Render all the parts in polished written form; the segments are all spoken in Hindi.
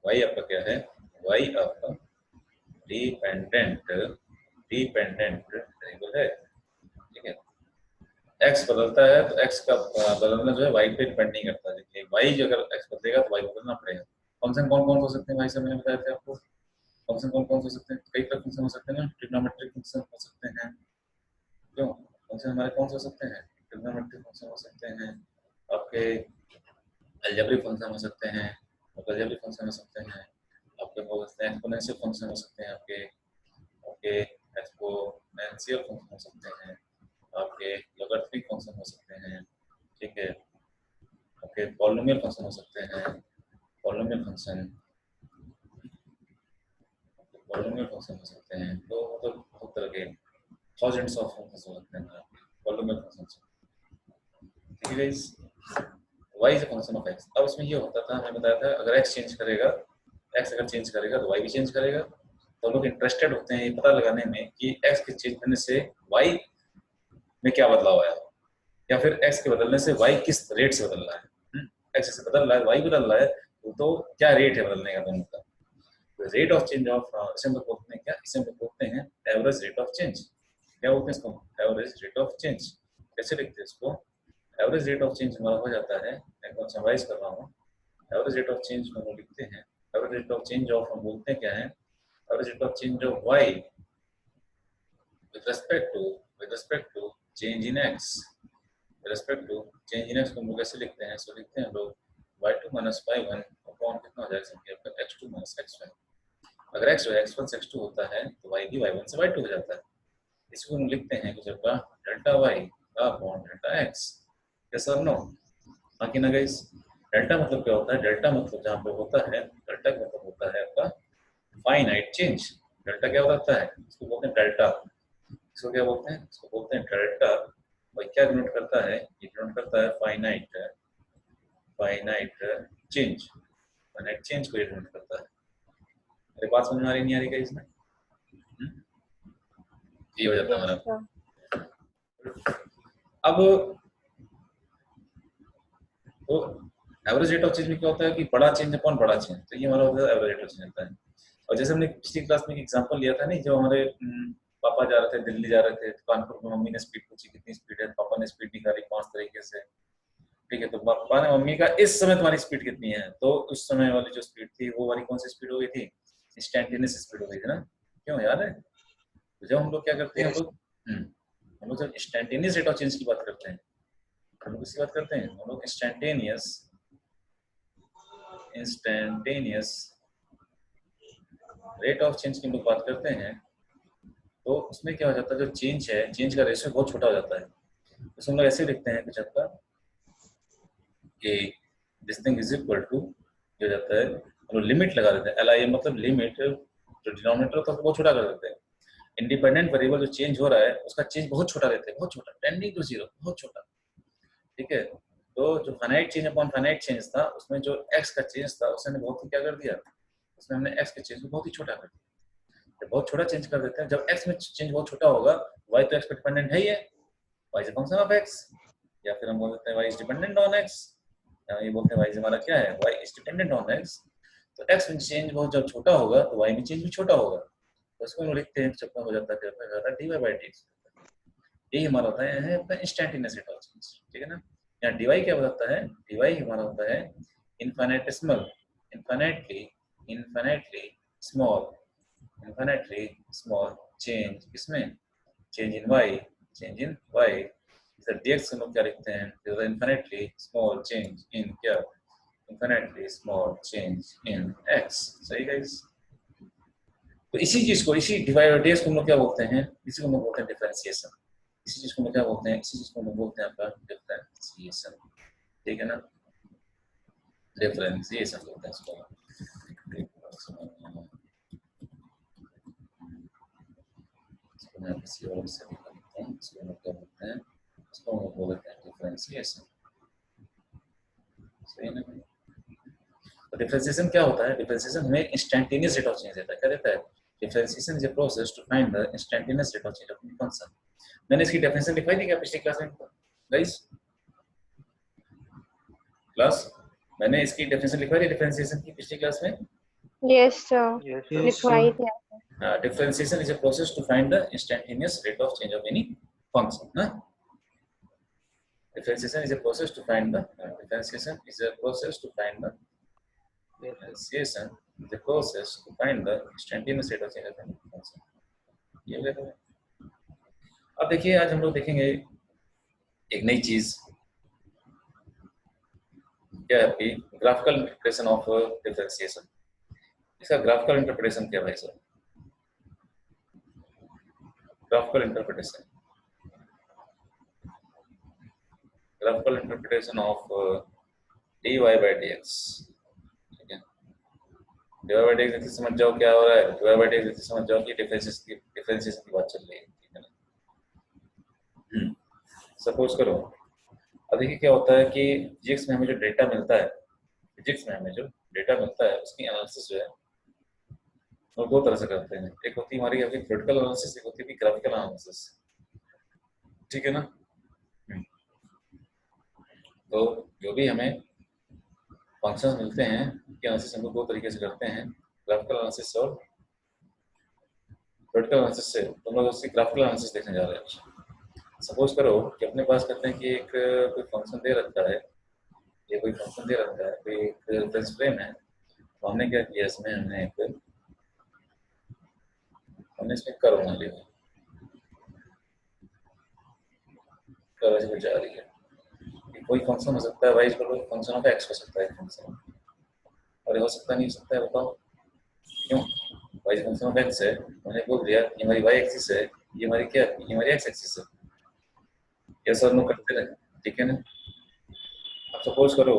वाई आपका क्या है, वाई आपका डिपेंडेंट वेरिएबल है, ठीक है। एक्स बदलता है तो एक्स का बदलना जो है वाई पे डिपेंड नहीं करता, देखिए वाई जो अगर एक्स बदलेगा तो वाई बदलना पड़ेगा। फंक्शन कौन कौन हो सकते हैं भाई साहब, मैंने बताया था आपको, फंक्शन कौन कौन हो सकते हैं, कई तरह फंक्शन हो सकते हैं ना, ट्रिग्नोमेट्रिक फंक्शन हो सकते हैं, क्यों फंक्शन हमारे कौन से हो सकते हैं, ट्रिग्नोमेट्रिक फंक्शन हो सकते हैं, आपके अलजेब्रिक फंक्शन हो सकते हैं, अलजेब्रिक फंक्शन हो सकते हैं, आपके बोल सकते हैं एक्सपोनेंशियल फंक्शन हो सकते हैं, आपके आपके एक्सपोनेंशियल फंक्शन हो सकते हैं, आपके लॉगरिथमिक फंक्शन हो सकते हैं, ठीक है, आपके पॉलिनोमियल फंक्शन हो सकते हैं, पॉलिनोमियल फंक्शन हो सकते हैं, तो मतलब बहुत तरह के थाउजेंड्स ऑफ फंक्शन हो सकते हैं पॉलिनोमियल फंक्शन, ठीक है guys. y is a function of x। अब इसमें ये होता था, हमें बताया था अगर x चेंज करेगा, x अगर चेंज करेगा तो y भी चेंज करेगा। तो लोग इंटरेस्टेड होते हैं ये पता लगाने में कि x के चेंज करने से y में क्या बदलाव आया, या फिर x के बदलने से y किस रेट से बदल रहा है। x से बदल रहा है, y बदल रहा है, तो क्या रेट है बदलने का दोनों का। रेट ऑफ चेंज ऑफ, इसे हम लोग बोलते हैं क्या, इसे हम लोग बोलते हैं एवरेज रेट ऑफ चेंज। क्या बोलते हैं इसको, एवरेज रेट ऑफ चेंज। कैसे लिखते हैं इसको, एवरेज रेट ऑफ चेंज हमारा हो जाता है, मैं समराइज कर रहा हूँ, एवरेज रेट ऑफ चेंज हम लोग लिखते हैं, average rate of change of हम बोलते हैं क्या है, average rate of change of y with respect to change in x, with respect to change in x को हम लोग कैसे लिखते हैं, सो लिखते हैं हम लोग y2 minus y1 अपॉन कितना हो जाएगा आपका x2 minus x1। अगर x x1 से x2 होता है तो y भी y1 से y2 हो जाता है। इसको हम लिखते हैं कुछ आपका delta y upon delta x, yes और नो। बाकी ना गाइस, डेल्टा मतलब क्या होता है, डेल्टा मतलब जहाँ पे होता है, डेल्टा का मतलब होता है आपका फाइनाइट चेंज। डेल्टा क्या होता है, इसको बोलते हैं डेल्टा, इसको क्या बोलते हैं, इसको बोलते हैं डेल्टा। और क्या डिनोट करता है, ये डिनोट करता है फाइनाइट चेंज, फाइनाइट चेंज को ये डिनोट करता है। मेरे बात समझ में आ रही नहीं आ रही क्या इसमें, ये हो जाता है हमारा। अब तो एवरेज रेट ऑफ चेंज में क्या होता है कि बड़ा चेंज अपॉन बड़ा चेंज, तो ये हमारा होता है एवरेज रेट ऑफ चेंज होता है। और जैसे हमने पिछली क्लास में एक एग्जांपल लिया था नहीं, जो हमारे पापा जा रहे थे दिल्ली जा रहे थे, तो कानपुर में मम्मी ने स्पीड पूछी कितनी स्पीड है, पापा ने स्पीड निकाली 5 तरीके से, ठीक है। तो पापा ने मम्मी का इस समय तुम्हारी स्पीड कितनी है, तो उस समय वाली जो स्पीड थी वो वाली कौन सी स्पीड हो गई थी, इंस्टेंटेनियस स्पीड हो गई थी ना, क्यों याद है। तो जब हम लोग क्या करते हैं, हम लोग जब इंस्टेंटेनियस रेट ऑफ चेंज की बात करते हैं, हम लोग किसकी बात करते हैं, हम लोग इंस्टेंटेनियस रेट ऑफ चेंज की हम लोग बात करते हैं, तो उसमें क्या हो जाता है, जो चेंज है, चेंज का रेशियो बहुत छोटा हो जाता है। तो हम लोग ऐसे लिखते हैं कुछ आपका कि this thing is equal to, जो जाता है हम लोग लिमिट लगा देते हैं, LIM मतलब लिमिट, जो डिनोमिनेटर होता है बहुत छोटा कर देते हैं। इंडिपेंडेंट वेरिएबल जो चेंज हो रहा है उसका चेंज बहुत छोटा देते हैं, बहुत छोटा, टेंडिंग टू जीरो, बहुत छोटा, ठीक है। तो जो finite change upon finite change था, उसमें जो x का चेंज था उसने बहुत ही क्या कर दिया, उसमें हमने x के चेंज को बहुत ही छोटा कर दिया। जब बहुत छोटा चेंज कर देते हैं, जब x में चेंज बहुत छोटा होगा, y तो x पे डिपेंडेंट है ही है, y is a function of x, या फिर हम बोलते हैं y is dependent on x, या ये बोलते हैं y हमारा क्या है, y is dependent on x। तो x में चेंज बहुत जब छोटा होगा तो y में चेंज भी छोटा होगा, तो उसको हम लिखते हैं चक्कर हो जाता है, फिर जाता है dy/dx। यही हमारा होता है अपना इंस्टेंटेनियस रेट ऑफ चेंज, ठीक है ना। यहाँ dy क्या बताता है, dy हमारा होता है infinitesimal, infinitely small, infinitely small change, किसमें, चेंज इन y, इधर dx हम लोग क्या लिखते हैं, इधर इनफाइनाइटली स्मॉल चेंज इन क्या, infinitely small change in x, सही गाइस। तो इसी चीज को, इसी डिवाइडेड को हम लोग क्या बोलते हैं, इसी को हम लोग बोलते हैं डिफरेंशिएशन। इसी चीज को हम क्या बोलते हैं, इसी चीज को हम बोलते हैं आपका डिफरेंशिएशन, ठीक है ना, डिफरेंशिएशन बोलते हैं इसको। इसको मैं किसी और से भी करता हूँ, इसको हम क्या बोलते हैं, इसको हम बोलते हैं डिफरेंशिएशन, सही ना। तो डिफरेंशिएशन क्या होता है, डिफरेंशिएशन हमें इंस्टेंटेनियस रेट ऑफ चेंज देता है, क्या देता है, differentiation is a process to find the instantaneous rate of change of any function. मैंने इसकी डेफिनेशन लिखवाई थी क्या पिछली क्लास में गाइस, क्लास मैंने इसकी डेफिनेशन लिखवाई थी डिफरेंशिएशन की पिछली क्लास में, Yes, sir. Yes, sir. Yes, लिखवाई sir. थी। Differentiation is a process to find the instantaneous rate of change of any function. Differentiation is a process to find the differentiation is a process to find the Yes, sir. differentiation is a process to find the instantaneous rate of change of any function. ये हो गया। अब देखिए आज हम लोग देखेंगे एक नई चीज क्या है आपकी ग्राफिकल इंटरप्रिटेशन ऑफ डिफरेंशिएशन। इसका ग्राफिकल इंटरप्रिटेशन क्या है भाई साहब? graphical interpretation of dy by dx। ठीक है, dy by dx जैसे समझ जाओ क्या हो रहा है, dy by dx जैसे समझ जाओ कि डिफरेंशिएशन की बात चल रही है। ठीक है ना? सपोज करो अब देखिए क्या होता है कि फिजिक्स में हमें जो डेटा मिलता है, उसकी एनालिसिस जो है वो दो तरह से करते हैं। एक होती है हमारी आपकी थ्योरेटिकल एनालिसिस, एक होती है ग्राफिकल एनालिसिस। ठीक है ना? तो जो भी हमें फंक्शंस मिलते हैं उनकी एनालिसिस हम लोग दो तरीके से करते हैं, ग्राफिकल एनालिसिस और थ्योरेटिकल एनालिसिस से। तो हम लोग उसकी ग्राफिकल एनालिसिस देखने जा रहे हैं। सपोज करो कि अपने पास कहते हैं कि एक कोई फंक्शन दे रखा है, कोई एक रेफरेंस फ्रेम है। तो हमने क्या किया इसमें, हमने इसमें कर्व मान लिया, कर्व ऐसे जा रही है। कोई फंक्शन हो सकता है y equal to function of x हो सकता है फंक्शन, और ये हो सकता नहीं हो सकता है, बताओ क्यों? वाई फंक्शन ऑफ एक्स है, मैंने बोल दिया ये हमारी वाई एक्सिस है, ये हमारी क्या है, ये हमारी एक्स एक्सिस है। ये सब लोग करते रहे, ठीक है ना? अब सपोज करो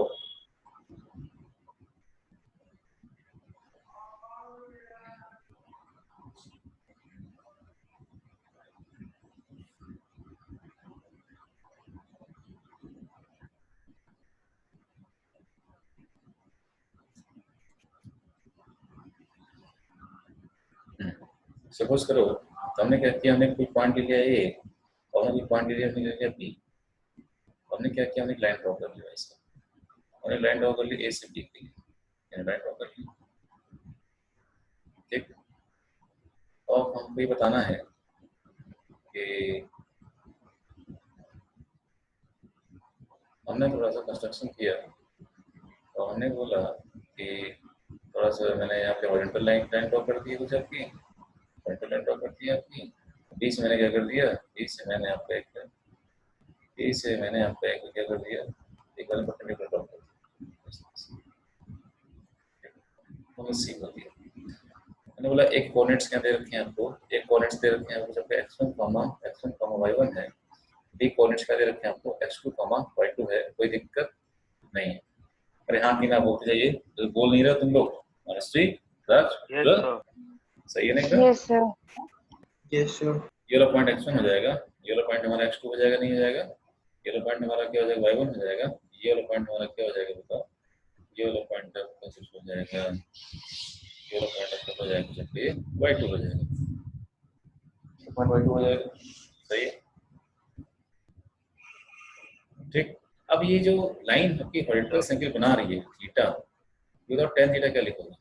तो हमने क्या किया, हमने कोई पॉइंट ले लिया ए और हमने कोई पॉइंट ले लिया बी। हमने क्या किया, हमने लाइन ड्रॉ कर लिया इसका, हमने लाइन ड्रॉ कर ली ए से बी के लिए, लाइन ड्रॉ कर ली। ठीक, और हमको ये बताना है कि हमने थोड़ा सा कंस्ट्रक्शन किया, तो हमने बोला कि थोड़ा सा मैंने यहाँ पे हॉरिजॉन्टल लाइन ड्रॉ कर दी कुछ आपकी, हॉरिजॉन्टल लाइन ड्रॉ कर दी आपकी। बी से मैंने क्या कर दिया, बी से मैंने आपका एक क्या कर दिया, एक वाला परपेंडिकुलर ड्रॉ कर दिया, सी कर दिया। मैंने बोला एक कोऑर्डिनेट्स क्या दे रखे हैं आपको, एक कोऑर्डिनेट्स दे रखे हैं आपको जब x1, y1 है। बी कोऑर्डिनेट्स क्या दे रखे हैं आपको, x2, y2 है। कोई दिक्कत नहीं है। अरे हाँ कि ना बोलते जाइए, तो बोल नहीं रहे तुम लोग। मनस्वी, सही है नहीं? Yes sir. Yes, sir. ये वाला पॉइंट x1 हो जाएगा, ये वाला पॉइंट हमारा x2 हो जाएगा, नहीं हो जाएगा? ये वाला पॉइंट हमारा क्या हो जाएगा, y1 हो जाएगा। ये वाला पॉइंट हमारा क्या हो जाएगा बताओ, ये वाला पॉइंट आपका हो जाएगा, ये वाला पॉइंट आपका हो जाएगा जब ये y2 हो जाएगा, पॉइंट y2 हो जाएगा। सही है? ठीक। अब ये जो लाइन आपकी हॉरिजॉन्टल सर्किल बना रही है थीटा, विदाउट tan थीटा क्या लिखोगे?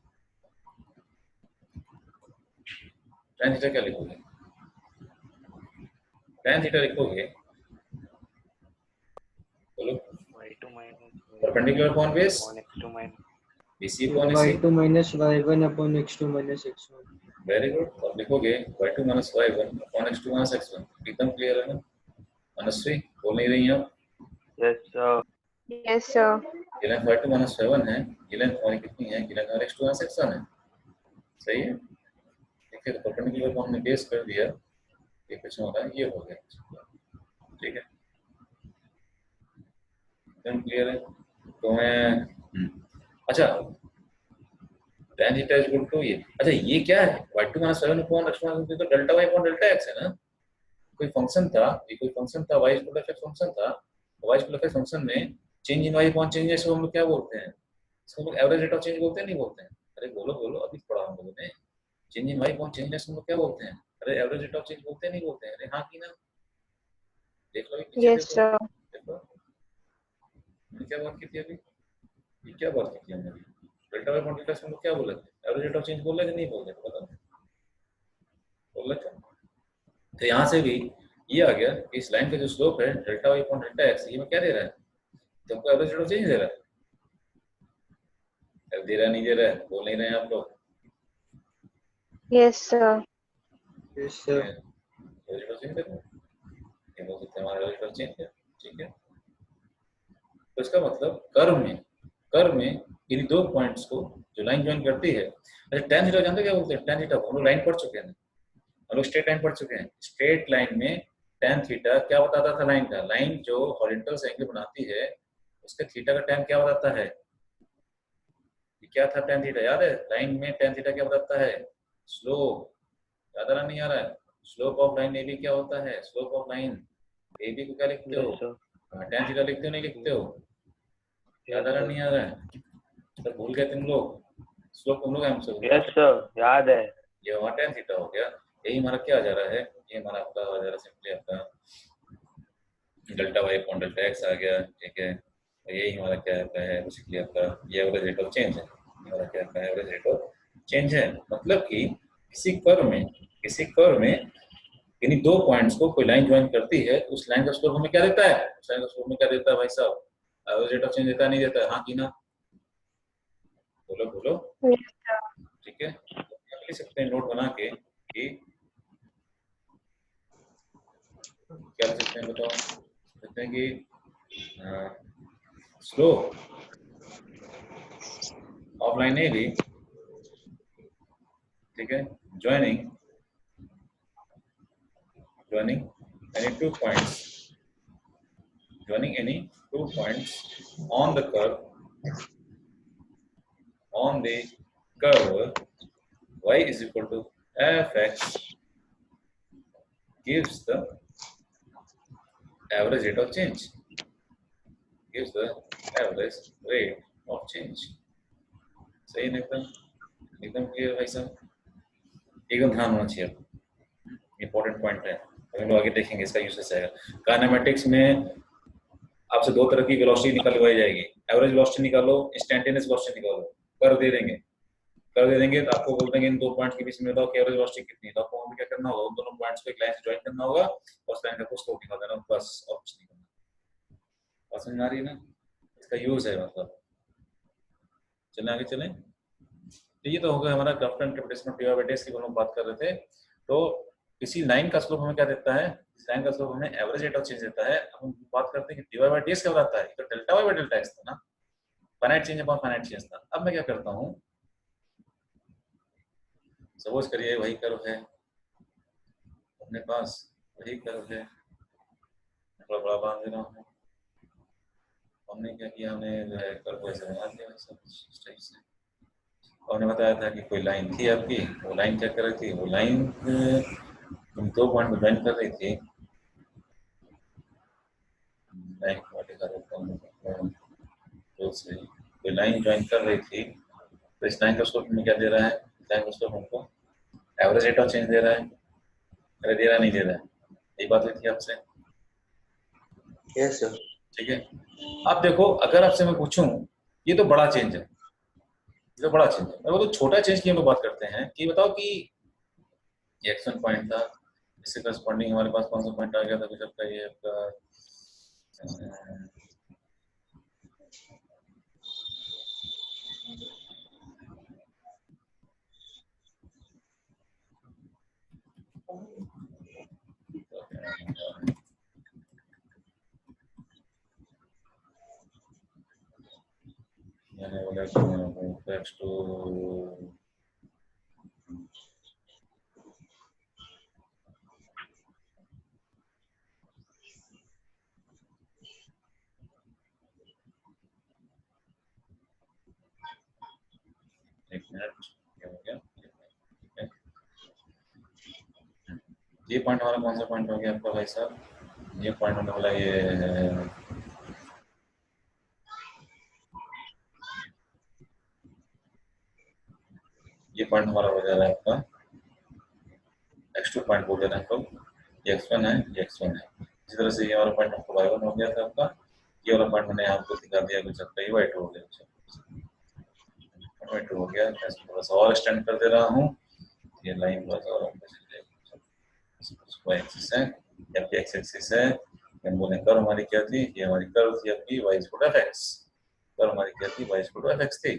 tan थीटा क्या लिखोगे? tan थीटा लिखोगे, बोलो, y2 minus perpendicular upon base x2 minus bc upon ac। y2 minus y1 upon x2 minus x1. Very good. तो अब लिखोगे y2 minus y1 upon x2 minus x1। एकदम क्लियर है ना? मनस्वी बोल नहीं रही हैं आप? yes sir yes sir. ये लेंथ y2 minus y1 है, ये लेंथ हमारी कितनी है, ये लेंथ हमारी x2 minus x1 है। सही है? देखिए तो परपेंडिकुलर अपॉन में बेस कर दिया, ये कुछ होगा, ये हो गया। ठीक है, एकदम क्लियर है? तो मैं अच्छा tan theta is equal to ये, अच्छा ये क्या है, y2 minus y1 upon x2 minus x1, तो delta y upon delta x है ना? कोई फंक्शन था, ये कोई फंक्शन था, y equal to f function था। y equal to f function में change in y upon change in x को हम लोग क्या बोलते हैं? इसको हम लोग एवरेज रेट ऑफ चेंज बोलते हैं, नहीं बोलते हैं? अरे बोलो बोलो, अभी पढ़ा हम लोगों ने। Change in y upon change in x को हम लोग क्या बोलते हैं? अरे एवरेज रेट ऑफ चेंज बोलते हैं, नहीं बोलते हैं? अरे हाँ कि ना? देख लो पीछे, यस सर। देखो क्या बात की थी अभी, ये क्या बात की थी हमने? Delta y upon delta x हम लोग क्या बोले थे? एवरेज रेट ऑफ चेंज बोल रहे थे नहीं बोल रहे पता नहीं बोल रहे थे। तो यहाँ से भी ये आ गया कि इस लाइन का जो स्लोप है delta Y upon delta x, ये में क्या दे रहा है, तुमको एवरेज रेट ऑफ चेंज दे रहा है। अब दे रहा नहीं दे रहा है, बोल नहीं रहे हैं आप लोग। Yes, sir. Yes, sir. Average rate of change दे रहा है, ये बोल सकते हैं हमारा एवरेज रेट ऑफ चेंज है। ठीक है, तो इसका मतलब कर्व में इन दो पॉइंट्स को जो लाइन ज्वाइन करती है, अच्छा tan थीटा जानते हैं क्या बोलते हैं, tan थीटा हम लोग लाइन पढ़ चुके हैं, हम लोग स्ट्रेट लाइन पढ़ चुके हैं। स्ट्रेट लाइन में tan थीटा क्या बताता था, लाइन का, लाइन जो हॉरिजॉन्टल से एंगल बनाती है उसके थीटा का tan क्या बताता है, ये क्या था tan थीटा याद है, लाइन में tan थीटा क्या बताता है, स्लोप, याद आ रहा नहीं आ रहा है, स्लोप ऑफ लाइन AB क्या होता है, स्लोप ऑफ लाइन AB को क्या लिखते हो, Yes, sir. tan थीटा लिखते हो नहीं लिखते हो, याद आ रहा नहीं आ रहा है, तो भूल गए तुम लोग, स्लोप तुम लोग हमसे Yes, sir. याद है. ये हमारा tan थीटा हो गया, यही हमारा क्या आ जा रहा है, ये हमारा आपका आ जा रहा है सिंपली आपका delta Y upon delta X आ गया। ठीक है, तो यही हमारा क्या आता है बेसिकली आपका ये एवरेज रेट ऑफ चेंज है, हमारा क्या आता है एवरेज रेट ऑफ चेंज है। मतलब कि किसी कर्व में इन्हीं दो पॉइंट्स को कोई लाइन ज्वाइन करती है तो उस लाइन का स्लोप हमें क्या देता है, उस लाइन का स्लोप में क्या देता है भाई साहब, एवरेज रेट ऑफ चेंज देता है नहीं देता है, हाँ कि ना, बोलो बोलो। Yes, sir. ठीक है, तो लिख सकते हैं नोट बना के कि क्या लिख सकते हैं बताओ, कहते हैं कि स्लोप ऑफ लाइन ए भी, ठीक है, joining any two points on the curve y is equal to fx gives the average rate of change, सही ना, एकदम क्लियर भाई साहब, एकदम ध्यान होना चाहिए, इंपॉर्टेंट पॉइंट है, हम लोग आगे देखेंगे इसका यूसेज आएगा। काइनेमेटिक्स में आपसे दो तरह की वेलोसिटी निकालवाई जाएगी, एवरेज वेलोसिटी निकालो, इंस्टेंटेनियस वेलोसिटी निकालो, कर दे देंगे तो आपको बोल देंगे इन दो पॉइंट्स के बीच में बताओ कि एवरेज वेलोसिटी कितनी है, तो आपको हमें क्या करना होगा, उन दोनों पॉइंट्स को एक लाइन से ज्वाइन करना होगा और उस लाइन का कुछ स्लोप निकाल देना, बस और कुछ नहीं करना। बात समझ आ रही है ना, इसका यूज है मतलब। चलें आगे चलें, तो ये तो होगा हमारा ग्राफ इंटरप्रिटेशन ऑफ डी/ds की हम लोग बात कर रहे थे। तो किसी लाइन का स्लोप हमें क्या देता है, इस लाइन का स्लोप हमें एवरेज रेट ऑफ चेंज देता है। अब हम बात करते हैं कि dy/ds क्या बताता है, तो delta y by delta x था ना, finite change upon finite change था। अब मैं क्या करता हूँ, सपोज करिए वही कर्व है अपने पास, वही कर्व है, थोड़ा बड़ा बांध दे रहा हूँ, हमने क्या किया, हमने जो है कर्व को ऐसे बना दिया सब इस टाइप से, हमने बताया था कि कोई लाइन थी आपकी, वो लाइन क्या कर रही थी, वो लाइन इन दो पॉइंट को ज्वाइन कर रही थी, लाइन कोई लाइन ज्वाइन कर रही थी, तो इस लाइन का स्लोप में क्या दे रहा है, लाइन का स्लोप हमको एवरेज रेट ऑफ चेंज दे रहा है, अरे दे रहा नहीं दे रहा है, यही बात हुई थी आपसे। Yes, sir. ठीक है, अब देखो अगर आपसे मैं पूछूं, ये तो बड़ा चेंज है, ये तो बड़ा चेंज है, मैं बोलूं छोटा चेंज की हम लोग बात करते हैं कि बताओ कि ये x1 पॉइंट था, इससे करस्पॉन्डिंग हमारे पास कौन सा पॉइंट आ गया था, कुछ आपका ये आपका मैंने बोला x2 एक मिनट, क्या हो गया, ये पॉइंट हमारा कौन सा पॉइंट हो गया आपका भाई साहब, ये पॉइंट होने वाला ये पॉइंट हमारा हो जा रहा है आपका x2 पॉइंट बोल देना हम लोग, ये x1 है, ये x1 है। इसी तरह से ये वाला पॉइंट आपको y1 हो गया था आपका, ये वाला पॉइंट मैंने आपको दिखा दिया कुछ आपका ये y2 हो गया, 2 हो गया। मैं इसको थोड़ा सा और एक्सटेंड कर दे रहा हूँ, ये लाइन थोड़ा सा और ऊपर चली जाएगी। y एक्सिस है, आपकी x एक्सिस है, हम बोले कर्व हमारी क्या थी, ये हमारी कर्व थी आपकी y equal to fx, curve हमारी क्या थी, y इक्वल टू fx थी।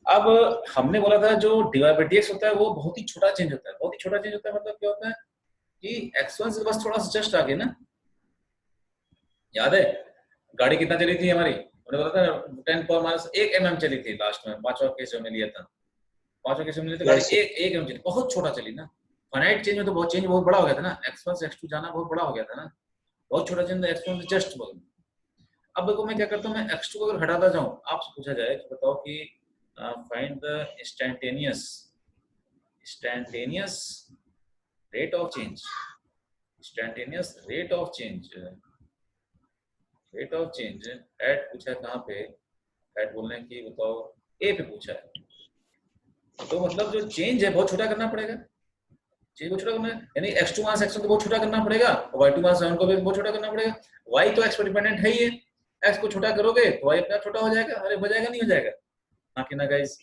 अब हमने बोला था जो dy by dx होता है वो बहुत ही छोटा चेंज होता है, बहुत ही छोटा चेंज होता है, मतलब क्या होता है कि x1 से बस थोड़ा सा जस्ट आगे ना, याद है गाड़ी कितना चली थी हमारी, मैंने बोला था 10 पावर माइनस 1 mm चली थी लास्ट में, पांचवा केस में लिया था, पांचवा केस में लिया था गाड़ी Yes, sir. 1 mm चली, बहुत छोटा चली ना। फाइनाइट चेंज में तो बहुत चेंज बहुत बड़ा हो गया था ना, x1 से x2 जाना बहुत बड़ा हो गया था ना, बहुत छोटा चेंज x1 से जस्ट बगल। अब देखो मैं क्या करता हूँ, मैं x2 को अगर हटाता जाऊं, आपसे पूछा जाए कि बताओ कि find the instantaneous rate of change, instantaneous rate of change at पूछा है कहाँ पे, एट बोलने की बताओ ए पे पूछा है, तो मतलब जो चेंज है बहुत छोटा करना पड़ेगा, चेंज बहुत छोटा करना है, यानी x2 माइनस x1 को बहुत छोटा करना पड़ेगा और y2 माइनस y1 को भी बहुत छोटा करना पड़ेगा। y तो x पर डिपेंडेंट है ही है, x को छोटा करोगे तो y अपना छोटा हो जाएगा, अरे हो जाएगा नहीं हो जाएगा, हाँ कि ना गाइस,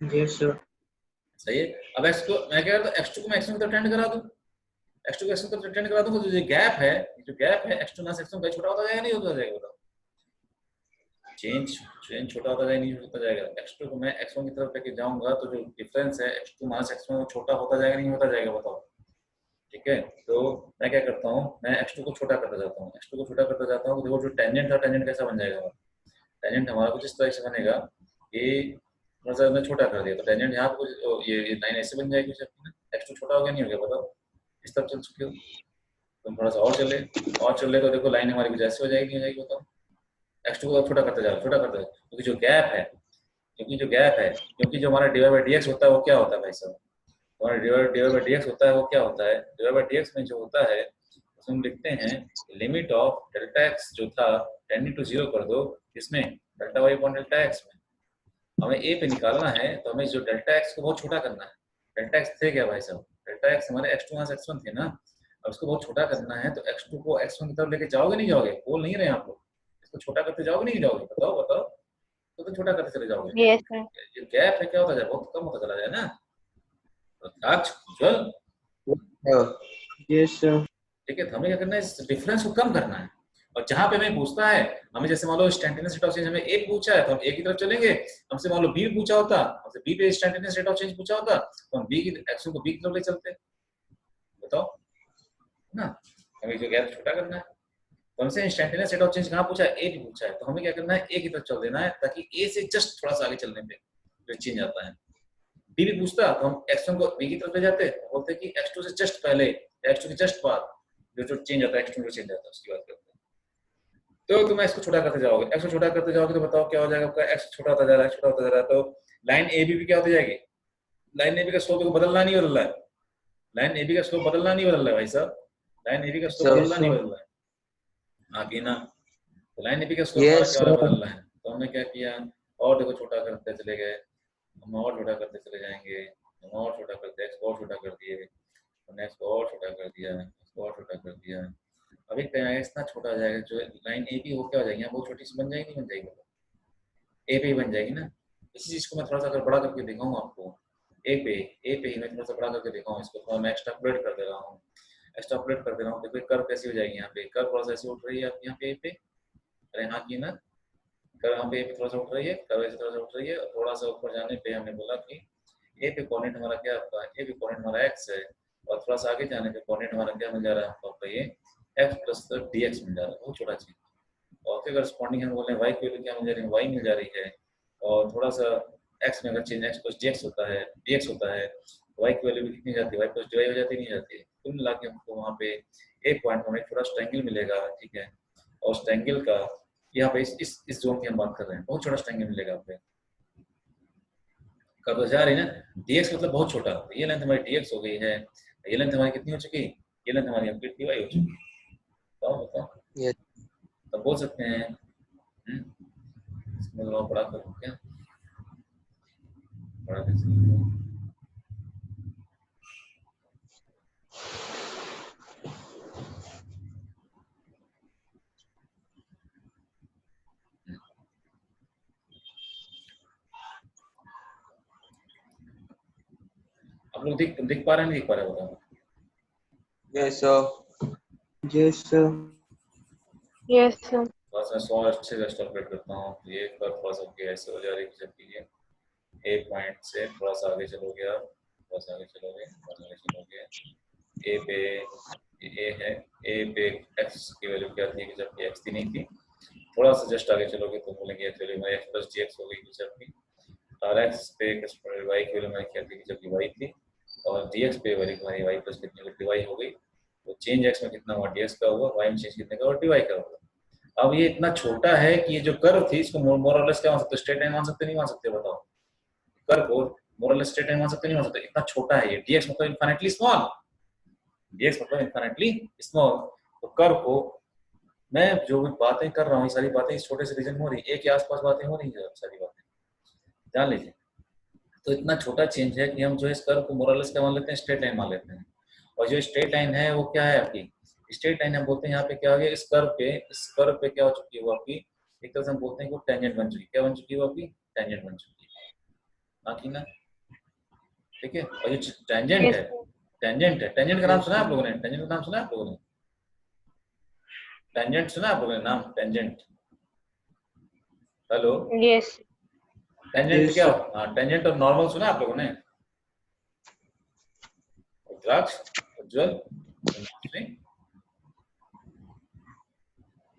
Yes, sir. सही है। अब x को मैं क्या करता हूँ, x2 को मैं x1 की तरफ टेंड करा दूं, x2 को x1 की तरफ टेंड करा दूं, तो जो गैप है x2 माइनस x1 का छोटा होता जाएगा नहीं होता जाएगा, बताओ चेंज छोटा होता जाएगा नहीं होता जाएगा, x2 को मैं x1 की तरफ लेके जाऊंगा तो जो डिफरेंस है x2 माइनस x1 वो छोटा होता जाएगा नहीं होता जाएगा, बताओ। ठीक है, तो मैं क्या करता हूँ, मैं x2 को छोटा करता जाता हूँ, x2 को छोटा करता जाता हूँ, देखो जो टेंजेंट था, टेंजेंट कैसा बन जाएगा, टेंजेंट हमारा कुछ इस तरह से बनेगा कि थोड़ा सा मैंने छोटा कर दिया तो टेंजेंट यहाँ पे कुछ ये लाइन ऐसे बन जाएगी, x2 छोटा हो गया नहीं हो गया, बताओ इस तरफ चल चुके हो, तुम थोड़ा सा और चले तो देखो लाइन हमारी कुछ ऐसे हो जाएगी नहीं हो जाएगी, बताओ x2 को छोटा करते जाओ, छोटा करते जाओ, क्योंकि जो गैप है क्योंकि जो हमारा dy by dx होता है वो क्या होता है भाई साहब, हमारा dy by dx होता है वो क्या होता है, dy by dx में जो होता है उसमें हम लिखते हैं लिमिट ऑफ डेल्टा x जो था टेंडिंग टू 0 कर दो, इसमें delta y upon delta x में, हमें a पे निकालना है तो हमें जो डेल्टा x को बहुत छोटा करना है, डेल्टा x थे क्या भाई साहब, डेल्टा x हमारे x2 माइनस x1 थे ना, अब इसको बहुत छोटा करना है तो x2 को x1 की तरफ लेके जाओगे नहीं जाओगे, बोल नहीं रहे आप लोग, इसको छोटा करते जाओगे नहीं जाओगे, बताओ बताओ, तो छोटा करते चले जाओगे, Yes, sir. ये गैप है क्या होता जाए, बहुत कम होता चला जाए ना, रुद्राक्ष उज्जवल, Yes, sir. ठीक है, तो हमें क्या करना है, इस डिफरेंस को कम करना है, और जहां पे हमें पूछता है, हमें जैसे मान लो इंस्टेंटेनियस रेट ऑफ चेंज हमें ए पूछा है तो हम ए की तरफ चलेंगे, हमसे मान लो बी पूछा होता, हमसे बी पे इंस्टेंटेनियस रेट ऑफ चेंज पूछा होता तो हम बी की एक्शन को बी की तरफ ले चलते, बताओ ना, हमें जो गैप छोटा करना है, तो हमसे इंस्टेंटेनियस रेट ऑफ चेंज कहाँ पूछा है, ए पे पूछा है, तो हमें क्या करना है, ए की तरफ चल देना है ताकि ए से जस्ट थोड़ा सा आगे चलने पे जो चेंज आता है, बी भी पूछता तो हम x1 को बी की तरफ ले जाते, बोलते कि x2 से जस्ट पहले x2 के जस्ट बाद जो चेंज आता है x2 में चेंज आता है उसकी बात करते हैं, तो तुम x को छोटा करते जाओगे, x को छोटा करते जाओगे तो बताओ क्या हो जाएगा आपका, x छोटा होता जा रहा है, छोटा होता जा रहा है, तो लाइन ए बी क्या होती जाएगी, लाइन ए बी का स्लोप को बदलना नहीं बदल रहा है, लाइन ए बी का स्लोप बदलना नहीं बदल रहा है भाई साहब, लाइन ए बी का स्लोप बदलना नहीं बदल रहा है, हाँ कि ना, तो लाइन ए बी का स्लोप हमारा Yes, क्या sir. बदल रहा है, तो हमने क्या किया, और देखो छोटा करते चले गए, हम और छोटा करते चले जाएंगे, हम और छोटा करते x को और छोटा कर दिए, हमने x को और छोटा कर दिया, x को और छोटा कर दिया, अब एक टाइम इतना छोटा हो जाएगा जो लाइन ए बी वो क्या हो जाएगी, बहुत छोटी सी बन जाएगी नहीं बन जाएगी, ए पे ही बन जाएगी ना, इसी चीज को मैं थोड़ा सा अगर बड़ा करके दिखाऊँ आपको, ए पे ही मैं थोड़ा सा बड़ा करके दिखाऊँ, इसको थोड़ा मैं एक्सट्रापोलेट कर दे रहा हूँ, एक्सट्रापोलेट कर दे रहा हूँ, देखो कर्व कैसी हो जाएगी, यहाँ पे कर्व थोड़ा सा ऐसे उठ रही है आपकी यहाँ पे ए पे, अरे हाँ की ना, कर्व यहाँ पे ए पे थोड़ा सा उठ रही है, कर्व ऐसे थोड़ा सा उठ रही है, और थोड़ा सा ऊपर जाने पे हमने बोला कि ए पे कोऑर्डिनेट हमारा क्या आपका, ए पे कोऑर्डिनेट हमारा x है, और थोड़ा सा आगे जाने पे कोऑर्डिनेट हमारा क्या मिल जा रहा है आपका, ये x प्लस dx मिल जा रहा है, बहुत छोटा चीज, और फिर करस्पॉन्डिंग हम बोल रहे हैं y की वैल्यू क्या मिल जा रही है, y मिल जा रही है, और थोड़ा सा x में अगर चेंज x प्लस dx होता है, dx होता है, y की वैल्यू भी कितनी जाती है, y प्लस dy हो जाती नहीं जाती है, कुल मिला के हमको वहाँ पे एक पॉइंट में थोड़ा स्ट्रेंगल मिलेगा, ठीक है, और स्ट्रेंगल का यहाँ पे इस जोन की हम बात कर रहे हैं, बहुत छोटा स्ट्रेंगल मिलेगा आपको, कब जा रही है ना, dx मतलब बहुत छोटा, ये लेंथ हमारी dx हो गई है, ये लेंथ हमारी कितनी हो चुकी, ये लेंथ हमारी dy हो चुकी, बताओ बताओ, Yes. तब बोल सकते हैं, इसमें थोड़ा बड़ा करूँ क्या, बड़ा कैसे करूँ? आप लोग दिख पा रहे हैं, नहीं दिख पा रहे बताओ? Yes, sir. Yes, sir. Yes, sir. थोड़ा सा 100 अच्छे से स्टॉपरेट करता हूँ। ये पर थोड़ा सा ओके ऐसे हो जा रही है, जबकि ये ए पॉइंट से थोड़ा सा आगे चलोगे आप, थोड़ा सा आगे चलोगे, थोड़ा सा आगे चलोगे, ए पे ए है, ए पे एक्स की वैल्यू क्या थी जबकि एक्स थी नहीं थी। थोड़ा सा जस्ट आगे चलोगे तो बोलेंगे एक्चुअली मैं एक्स प्लस डी एक्स हो गई जबकि, और एक्स पे वाई की वैल्यू मैंने क्या थी जबकि वाई थी, और डी एक्स पे वैल्यू तुम्हारी वाई प्लस कितनी डी वाई हो गई। तो चेंज एक्स में कितना हुआ, डी एक्स का हुआ, वाई में चेंज कितने का हुआ, डी वाई का हुआ। अब ये इतना छोटा है कि ये जो कर्व थी इसको मोर और लेस क्या मान सकते, स्ट्रेट लाइन मान सकते नहीं मान सकते बताओ? कर्व को मोर और लेस स्ट्रेट लाइन मान सकते नहीं मान सकते? इतना छोटा है ये, dx मतलब इनफिनिटली स्मॉल, dx मतलब इनफिनिटली स्मॉल। तो कर्व को मैं जो भी बातें कर रहा हूँ ये सारी बातें इस छोटे से रीजन में हो रही है, एक के आसपास बातें हो रही है, सारी बातें जान लीजिए। तो इतना छोटा चेंज है कि हम जो इस कर्व को मोर और लेस क्या मान लेते हैं, स्ट्रेट लाइन मान लेते हैं। और जो स्ट्रेट लाइन है वो क्या है आपकी, स्ट्रेट लाइन हम बोलते हैं यहाँ पे क्या हो गया, इस कर्व पे क्या हो चुकी है वो आपकी, एक तरह से हम बोलते हैं कि वो टेंजेंट बन चुकी है। क्या बन चुकी है वो आपकी, टेंजेंट बन चुकी है, बाकी ना, ठीक है। और जो टेंजेंट Yes, है, sir. टेंजेंट का नाम सुना है आप लोगों ने, टेंजेंट का नाम सुना है आप लोगों ने, टेंजेंट सुना है आप लोगों ने नाम, tangent? Hello, Yes. Tangent Yes, क्या, sir. हाँ टेंजेंट और नॉर्मल सुना है आप लोगों ने? रुद्राक्ष, उज्जवल,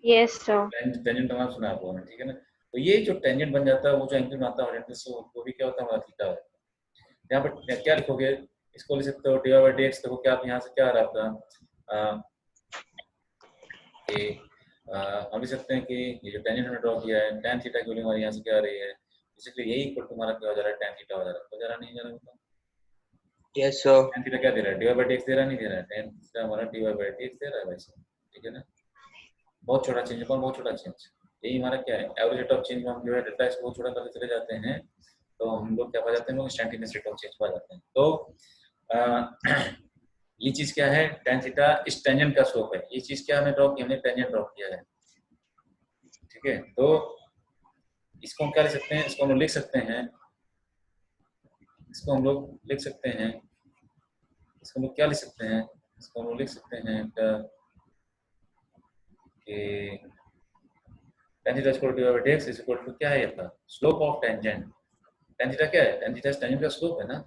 Yes, sir. टेंजेंट का नाम सुना है आप लोगों ने, ठीक है ना। तो ये जो टेंजेंट बन जाता है वो जो एंगल बनाता है हॉरिजॉन्टल से, वो भी क्या होता है हमारा थीटा है। यहाँ पर क्या लिखोगे, इसको लिख सकते हो डी बाई डी एक्स। देखो क्या आप यहाँ से क्या आ रहा है आपका, हम लिख सकते हैं कि ये जो टेंजेंट हमने ड्रॉ किया है, tan थीटा की वैल्यू हमारी यहाँ से क्या आ रही है, बेसिकली यही इक्वल टू हमारा क्या हो जा रहा है, tan थीटा हो जा रहा है, हो जा रहा नहीं जा रहा बताओ? Yes, sir. tan थीटा क्या दे रहा है, डी बाई डी एक्स दे रहा नहीं दे रहा है, tan थीटा हमारा डी बाई डी एक्स दे रहा है वैसे, ठीक है ना। बहुत छोटा चेंज है, बहुत छोटा चेंज, यही हमारा क्या है एवरेज रेट ऑफ चेंज में हम जो है डेल्टा एक्स बहुत छोटा करके चले जाते हैं, तो हम लोग क्या पा जाते हैं, इंस्टेंटेनियस रेट ऑफ चेंज पा जाते हैं। तो ये चीज क्या है, tan थीटा इस टेंजेंट का स्लोप है। ये चीज क्या हमने ड्रॉ की, हमने टेंजेंट ड्रॉ किया है, ठीक है। तो इसको हम क्या लिख सकते हैं, इसको हम लिख सकते हैं, इसको हम लोग लिख सकते हैं, इसको हम लोग क्या लिख सकते हैं, इसको हम लोग लिख सकते हैं कि tan theta equal to d x is equal to क्या है अपना slope of tangent. tan theta क्या है, tan थीटा टेंजेंट का स्लोप है ना,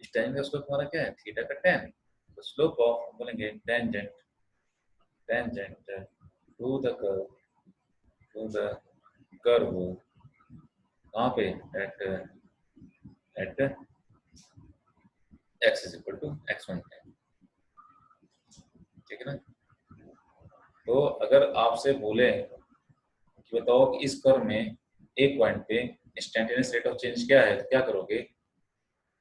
इस टेंजेंट का स्लोप हमारा क्या है, थीटा का tan। तो स्लोप ऑफ बोलेंगे टेंजेंट टू द कर्व कहाँ पे, at x is equal to x1, ठीक है ना। तो अगर आपसे बोले कि बताओ कि इस कर्व में एक पॉइंट पे इंस्टेंटेनियस रेट ऑफ चेंज क्या है, तो क्या करोगे,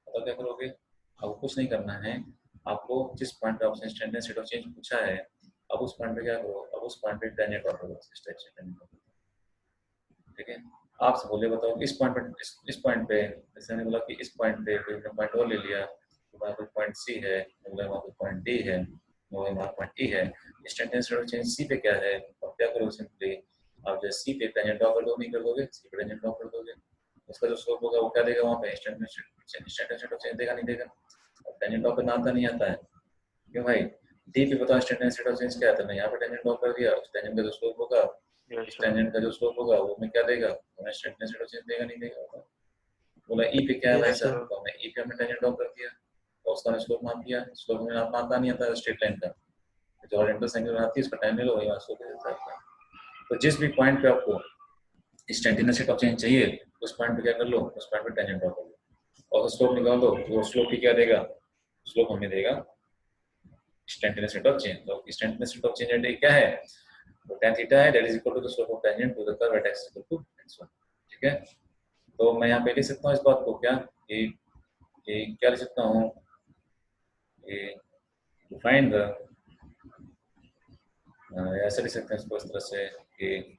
बताओ क्या करोगे? आपको कुछ नहीं करना है, आपको जिस पॉइंट पे आपसे इंस्टेंटेनियस रेट ऑफ चेंज पूछा है, अब उस पॉइंट पे क्या करो, अब उस पॉइंट पे टेंजेंट ड्रॉ करो, ठीक है। आपसे बोले बताओ इस पॉइंट पे, इस पॉइंट पे, जैसे मैंने बोला कि इस पॉइंट पे कोई पॉइंट और ले लिया, तो वहाँ कोई पॉइंट सी है, वहाँ कोई पॉइंट डी है, वहाँ पॉइंट ई है, इंस्टेंटेनियस रेट ऑफ चेंज सी पे क्या है, अब क्या करो सिंपली आप जो सी पे टेंजेंट ड्रॉ कर दो, नहीं कर दोगे, सी पे टेंजेंट ड्रॉ कर दोगे, उसका जो स्लोप होगा वो क्या देगा, वहाँ पे इंस्टेंटेनियस रेट ऑफ चेंज देगा नहीं देगा। टेंजेंट ड्रॉ करना आता नहीं आता है, क्यों भाई, डी पे बताओ इंस्टेंटेनियस रेट ऑफ चेंज क्या आता है, मैं यहाँ पे टेंजेंट ड्रॉ कर दिया, उस टेंजेंट का जो स्लोप होगा, इस टेंजेंट का जो स्लोप होगा वो में क्या देगा, हमें स्ट्रेटनेस रेट ऑफ चेंज देगा नहीं देगा। बोला ई पे क्या है भाई Yes, साहब, sir. तो हमने ई पे हमने टेंजेंट ड्रॉ कर दिया और उसका स्लोप माप दिया, स्लोप में आप आता नहीं आता स्ट्रेट लाइन का, जो हॉरिजॉन्टल एंगल बनाती है उसका टाइम ले लो, वही स्लोप देता है। तो जिस भी पॉइंट पे आपको इंस्टेंटेनियस रेट ऑफ चेंज चाहिए, उस पॉइंट पे क्या कर लो, उस पॉइंट पे टेंजेंट ड्रॉ कर लो और स्लोप निकाल दो, तो स्लोप ही क्या देगा, स्लोप हमें देगा इंस्टेंटेनियस रेट ऑफ चेंज। तो इंस्टेंटेनियस रेट ऑफ चेंज क्या है, तो tan थीटा है, that is equal to the slope of tangent to the curve at x equal to x1, ठीक है। तो मैं यहाँ पे लिख सकता हूँ इस बात को क्या, ये क्या लिख सकता हूँ, ये टू फाइंड द, ऐसा लिख सकते हैं इसको इस तरह से कि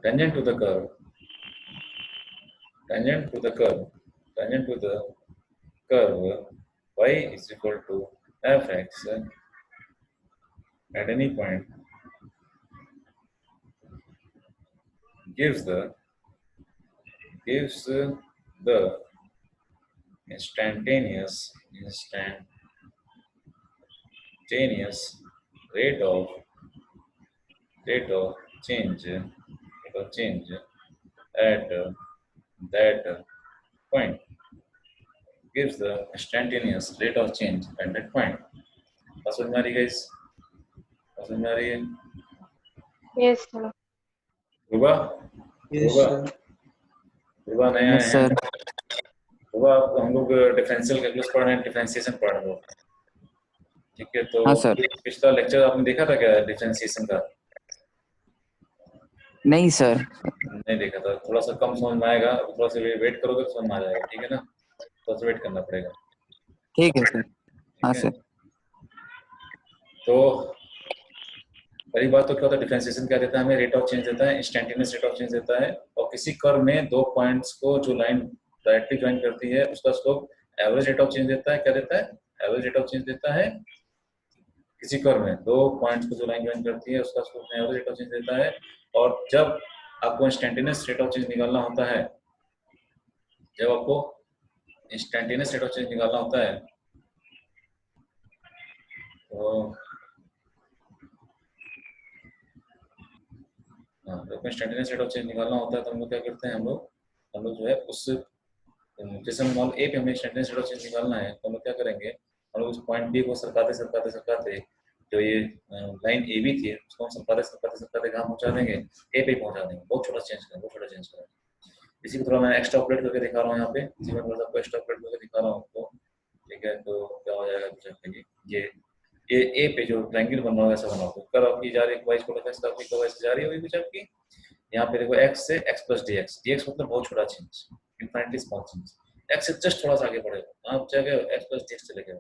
tangent to the curve, tangent to the curve, tangent to the curve y is equal to fx at any point gives the instantaneous rate of change at that point gives the instantaneous rate of change at that point. बात समझ में आ रही है guys? बात समझ में आ रही है? Yes, sir. Dhruva Yes, Dhruva sir. Dhruva नया यस है सर। ध्रुवा हम लोग डिफरेंशियल कैलकुलस पढ़ रहे हैं, डिफरेंशिएशन पढ़ रहे हैं, ठीक है? तो हाँ सर। पिछला लेक्चर आपने देखा था क्या डिफरेंशिएशन का? नहीं सर। नहीं देखा था, थोड़ा सा कम समझ में आएगा, थोड़ा सा वेट करोगे तो समझ में आ जाएगा, ठीक है ना? थोड़ा सा वेट करना पड़ेगा, ठीक है सर। हाँ ठीक है? सर। तो पहली बात तो क्या होता है, डिफरेंशिएशन क्या देता है हमें? रेट ऑफ चेंज देता है, इंस्टेंटेनियस रेट ऑफ चेंज देता है, और किसी कर्व में दो पॉइंट्स को जो लाइन डायरेक्टली ज्वाइन करती है उसका slope average rate of change देता है। क्या देता है? एवरेज रेट ऑफ चेंज देता है। किसी कर्व में दो पॉइंट्स को जो लाइन ज्वाइन करती है उसका slope average rate of change देता है। और जब आपको इंस्टेंटेनियस रेट ऑफ चेंज निकालना होता है, जब आपको इंस्टेंटेनियस रेट ऑफ चेंज निकालना होता है तो तो इंस्टेंटेनियस रेट ऑफ चेंज निकालना होता है तो हम लोग क्या करते हैं, हम लोग जो है उस जैसे मान लो ए पे हमें इंस्टेंटेनियस रेट ऑफ चेंज निकालना है तो हम लोग क्या करेंगे, हम लोग उस पॉइंट बी को सरकाते जो ये लाइन ए बी थी उसको हम सरकाते कहाँ पहुंचा देंगे? ए पे पहुंचा देंगे। बहुत छोटा चेंज करें। इसी को थोड़ा मैं एक्स्ट्रा ऑपरेट करके दिखा रहा हूँ यहाँ पे, इसी में थोड़ा सा आपको एक्स्ट्रा ऑपरेट करके दिखा रहा हूँ आपको, ठीक है? तो क्या हो जाएगा कुछ आपके ये ए पे जो ट्रायंगल बन रहा है ऐसा बना होगा, कर्व आपकी जा रही है वाइज को ऐसे आपकी कर्व ऐसे जा रही होगी कुछ आपकी, यहाँ पे देखो x से x प्लस dx मतलब बहुत छोटा change, infinitely small change. x से जस्ट थोड़ा सा आगे बढ़ेगा, आप जाएगा x प्लस dx चले गए।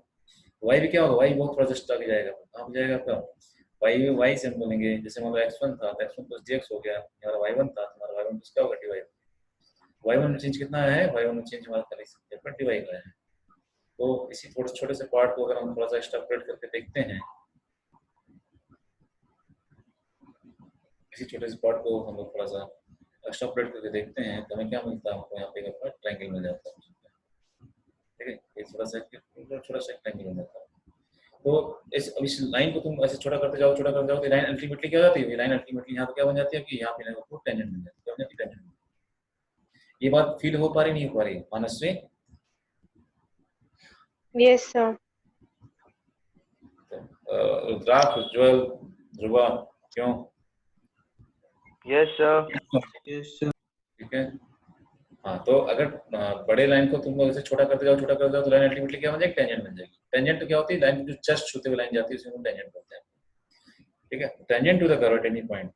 y भी क्या होगा? y बहुत थोड़ा जस्ट आगे जाएगा, आप जाएगा आपका y से हम बोलेंगे, जैसे मान लो x1 था तो x1 प्लस dx हो गया, हमारा y1 था तो हमारा y1 प्लस क्या होगा? dy। y1 में चेंज कितना है? y1 में चेंज हमारा कर सकते हैं dy का है। तो इसी थोड़े छोटे से पार्ट को अगर हम थोड़ा सा एक्सट्रैपोलेट करके देखते हैं, इसी छोटे से पार्ट को हम लोग थोड़ा सा एक्सट्रैपोलेट करके देखते हैं तो हमें क्या मिलता है? हमको यहाँ पे एक ट्रायंगल मिल जाता है, ठीक है? ये थोड़ा सा ट्रायंगल मिल जाता है। तो इस लाइन को तुम ऐसे छोटा करते जाओ तो लाइन अल्टीमेटली क्या हो जाती है? लाइन अल्टीमेटली यहाँ पे क्या बन जाती है कि यहाँ पे आपको टेंजेंट मिल जाती है, टेंजेंट। ये बात फील हो पा रही नहीं हो पा रही मानसवी? Yes, sir. रुद्राक्ष, उज्ज्वल, ध्रुवा, क्यों? Yes, sir. Yes, sir. ठीक है। हाँ, तो अगर बड़े लाइन को तुम लोग ऐसे छोटा करते जाओ तो लाइन अल्टीमेटली क्या बन जाएगी? टेंजेंट बन जाएगी। टेंजेंट तो क्या होती है? लाइन जो जस्ट छूते हुए लाइन जाती है उसे हम टेंजेंट बोलते हैं, ठीक है? Tangent to the curve at any point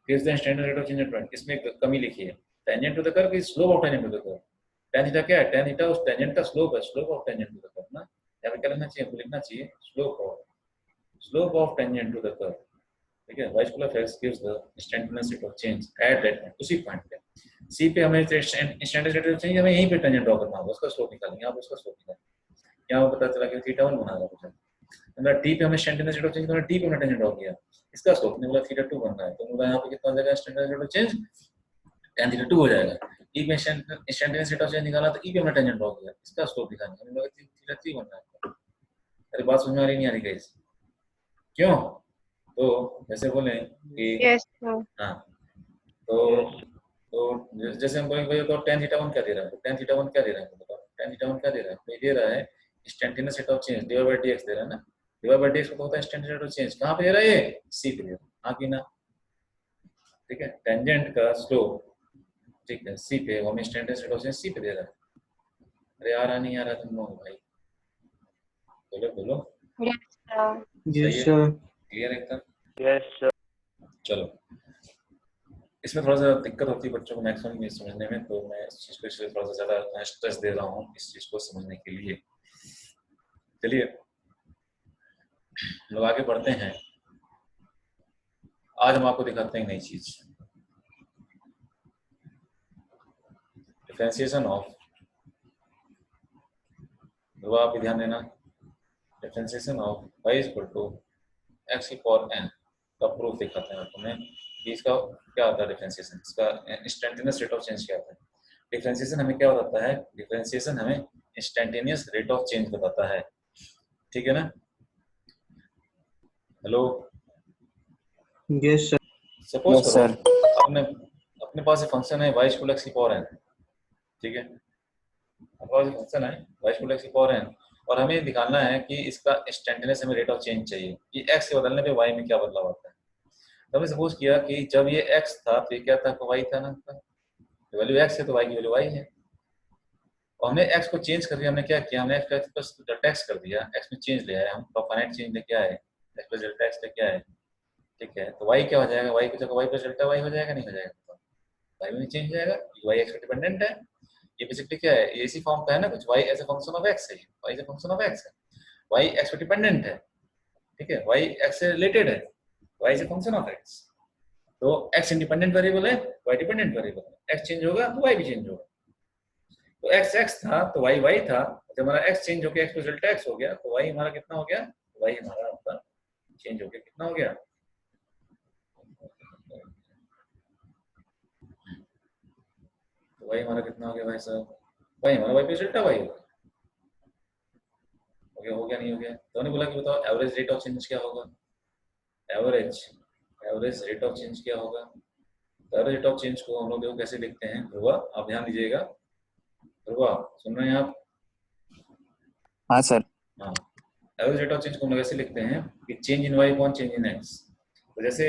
gives the standard rate of change at point। इसमें एक कमी लिखी है, tangent to the curve is slope of tangent to the curve. tan theta क्या है? tan थीटा उस टेंजेंट का स्लोप है, slope of tangent to the curve ना। यहाँ पे क्या लिखना चाहिए? लिखना चाहिए slope of tangent to the curve, ठीक है? y square of x gives the instantaneous rate of change at that point, उसी पॉइंट पे। c पे हमें इंस्टेंटेनियस रेट ऑफ चेंज हमें यहीं पे टेंजेंट ड्रॉ करना होगा, उसका स्लोप निकालेंगे, आप उसका स्लोप निकालेंगे। यहाँ पता चला कि थीटा 1 बना रहा है, मतलब t पे हमें इंस्टेंटेनियस रेट ऑफ चेंज हमने t पे हमने टेंजेंट ड्रॉ किया, इसका स्लोप ने बोला थीटा 2 बन रहा है, तो बोला यहाँ पे कितना हो जाएगा? Instantaneous rate of change tan theta 2 हो जाएगा। e पे इंस्टेंटेनियस रेट ऑफ चेंज निकाला तो e पे हमने टेंजेंट ड्रॉ किया, इसका स्लोप निकालना हमने बोला थीटा 3 बन रहा है। अरे बात समझ में आ रही नहीं आ रही गाइस? क्यों? तो जैसे बोले कि Yes, sir. हाँ, तो जैसे हम बोलेंगे भैया तो tan थीटा 1 क्या दे रहा है? tan थीटा 1 क्या दे रहा है? बताओ tan थीटा 1 क्या दे रहा है? तो ये दे रहा है instantaneous rate of change dy by dx दे रहा है ना। dy by dx को होता है इंस्टेंटेनियस रेट ऑफ चेंज, कहाँ पे दे रहा है? ये c पे दे रहा है, हाँ कि ना? ठीक है, टेंजेंट का स्लोप, ठीक है, c पे, वो हमें instantaneous rate of change c पे दे रहा है। अरे आ रहा नहीं आ रहा तुम लोग भाई? बोलो। Yes, sir. Yes, sir. Clear एकदम? Yes, sir. चलो, इसमें थोड़ा सा दिक्कत होती है बच्चों को मैक्सिमम समझने में, तो मैं इस चीज को इसलिए थोड़ा सा ज्यादा स्ट्रेस दे रहा हूँ इस चीज को समझने के लिए। चलिए लोग आगे बढ़ते हैं। आज हम आपको दिखाते हैं नई चीज, डिफरेंशिएशन ऑफ, तो आप भी ध्यान देना, differentiation of y equal to x की पावर n का प्रूफ दिखाते हैं आपको मैं कि इसका क्या आता है डिफरेंशिएशन, इसका इंस्टेंटेनियस रेट ऑफ चेंज क्या आता है। डिफरेंशिएशन हमें क्या बताता है? डिफरेंशिएशन हमें इंस्टेंटेनियस रेट ऑफ चेंज बताता है, ठीक है ना? Hello, Yes, sir. Suppose Yes, करो sir. अपने अपने पास एक फंक्शन है y इक्वल x की पावर n, ठीक है? अपने पास एक फंक्शन है y इक्वल x की पावर n, और हमें दिखाना है कि इसका इंस्टेंटेनियस हमें रेट ऑफ चेंज चाहिए कि x के बदलने पे y में क्या बदलाव आता है। तो हमने सपोज किया कि जब ये x था तो ये क्या था? तो y था ना, वैल्यू x है तो y की वैल्यू y है, और हमने x को चेंज कर दिया। हमने क्या किया? हमने x को x प्लस डेल्टा x कर दिया, x में चेंज ले आए हम, फाइनाइट चेंज लेके आए, x प्लस डेल्टा x लेके आए, ठीक है? तो y क्या हो जाएगा? y की जगह y प्लस डेल्टा y हो जाएगा, नहीं हो जाएगा? y में चेंज हो जाएगा, y x पे डिपेंडेंट है। ये बेसिकली क्या है? ये इसी फॉर्म का है ना कुछ, y as a function of x है, y as a function of x है, y x पे डिपेंडेंट है, ठीक है? y x से रिलेटेड है, y as a function of x। तो x इंडिपेंडेंट वेरिएबल है, y डिपेंडेंट वेरिएबल है, x चेंज होगा तो y भी चेंज होगा। तो x x था तो y y था, जब हमारा x चेंज होकर x प्लस डेल्टा x हो गया तो y हमारा कितना हो गया? y हमारा आपका चेंज होकर कितना हो गया? तो y हमारा कितना हो गया भाई साहब? y हमारा y प्लस डेल्टा y हो गया नहीं हो गया? तो हमने बोला कि बताओ एवरेज रेट ऑफ चेंज क्या होगा? एवरेज रेट ऑफ चेंज क्या होगा? तो एवरेज रेट ऑफ चेंज को हम लोग देखो कैसे लिखते हैं। ध्रुवा आप ध्यान दीजिएगा, ध्रुवा सुन रहे हैं आप? हाँ सर। हाँ, एवरेज रेट ऑफ चेंज को हम लोग ऐसे लिखते हैं कि change in y upon change in x. तो जैसे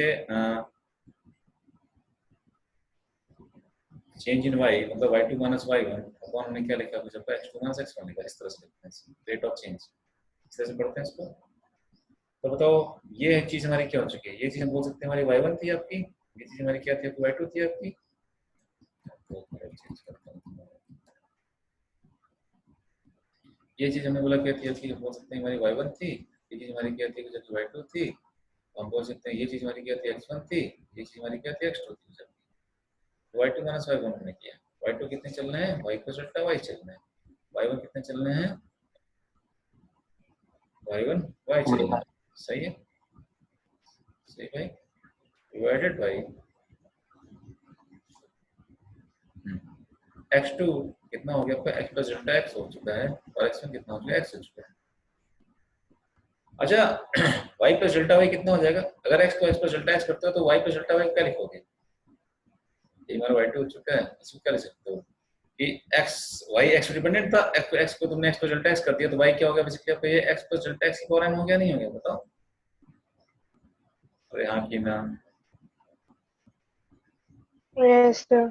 चेंज इन वाई मतलब y two minus y one upon हमने क्या लिखा? कुछ x two minus x one लिखा, इस तरह से लिखते हैं रेट ऑफ चेंज, इस तरह से पढ़ते हैं इसको। तो बताओ ये चीज हमारी क्या हो चुकी है? ये चीज हम बोल सकते हैं हमारी वाई वन थी आपकी, ये चीज हमारी क्या थी? वाई टू थी आपकी। ये चीज हमने बोला क्या थी आपकी? बोल सकते हैं हमारी वाई वन थी, ये चीज हमारी क्या थी? जब वाई टू थी। हम बोल सकते हैं ये चीज हमारी क्या थी? एक्स वन थी, ये चीज हमारी क्या थी? एक्स टू थी। Y two minus y one हमने किया। वाई टू कितने चलने हैं? वाई प्लस डेल्टा वाई चलना है। वाई वन कितने चलने हैं? वाई वन वाई चलना है। सही है, सही भाई, डिवाइडेड बाई एक्स टू कितना हो गया आपका? एक्स प्लस डेल्टा एक्स हो चुका है, और एक्स वन कितना हो चुका है? एक्स हो चुका है। अच्छा वाई प्लस डेल्टा वाई कितना हो जाएगा? अगर एक्स को एक्स प्लस डेल्टा एक्स करते हो तो वाई प्लस डेल्टा वाई क्या लिखोगे? ये हमारा वाई टू हो चुका है, इसको क्या लिख सकते हो कि एक्स वाई एक्स डिपेंडेंट था, एक्स को तुमने एक्स प्लस डेल्टा एक्स कर दिया तो वाई क्या हो गया? बेसिकली आपका ये एक्स प्लस डेल्टा एक्स की पावर n हो गया, नहीं हो गया? बताओ। अरे हाँ कि ना? Yes, sir.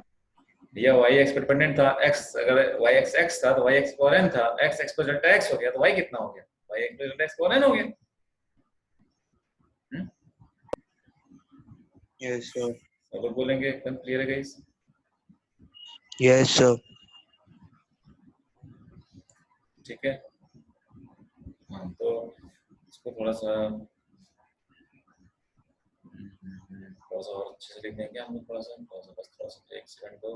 भैया वाई एक्स पे डिपेंडेंट था, एक्स अगर वाई एक्स एक्स था तो वाई एक्स की पावर n था, x x plus delta x हो गया तो वाई कितना हो गया? Y x plus delta x की पावर n हो गया। Yes, sir. सब लोग बोलेंगे एकदम क्लियर है गाइस? Yes, sir. ठीक है। हाँ तो इसको थोड़ा सा और अच्छे से लिख देंगे हम लोग, थोड़ा सा बस थोड़ा सा एक सेकंड दो।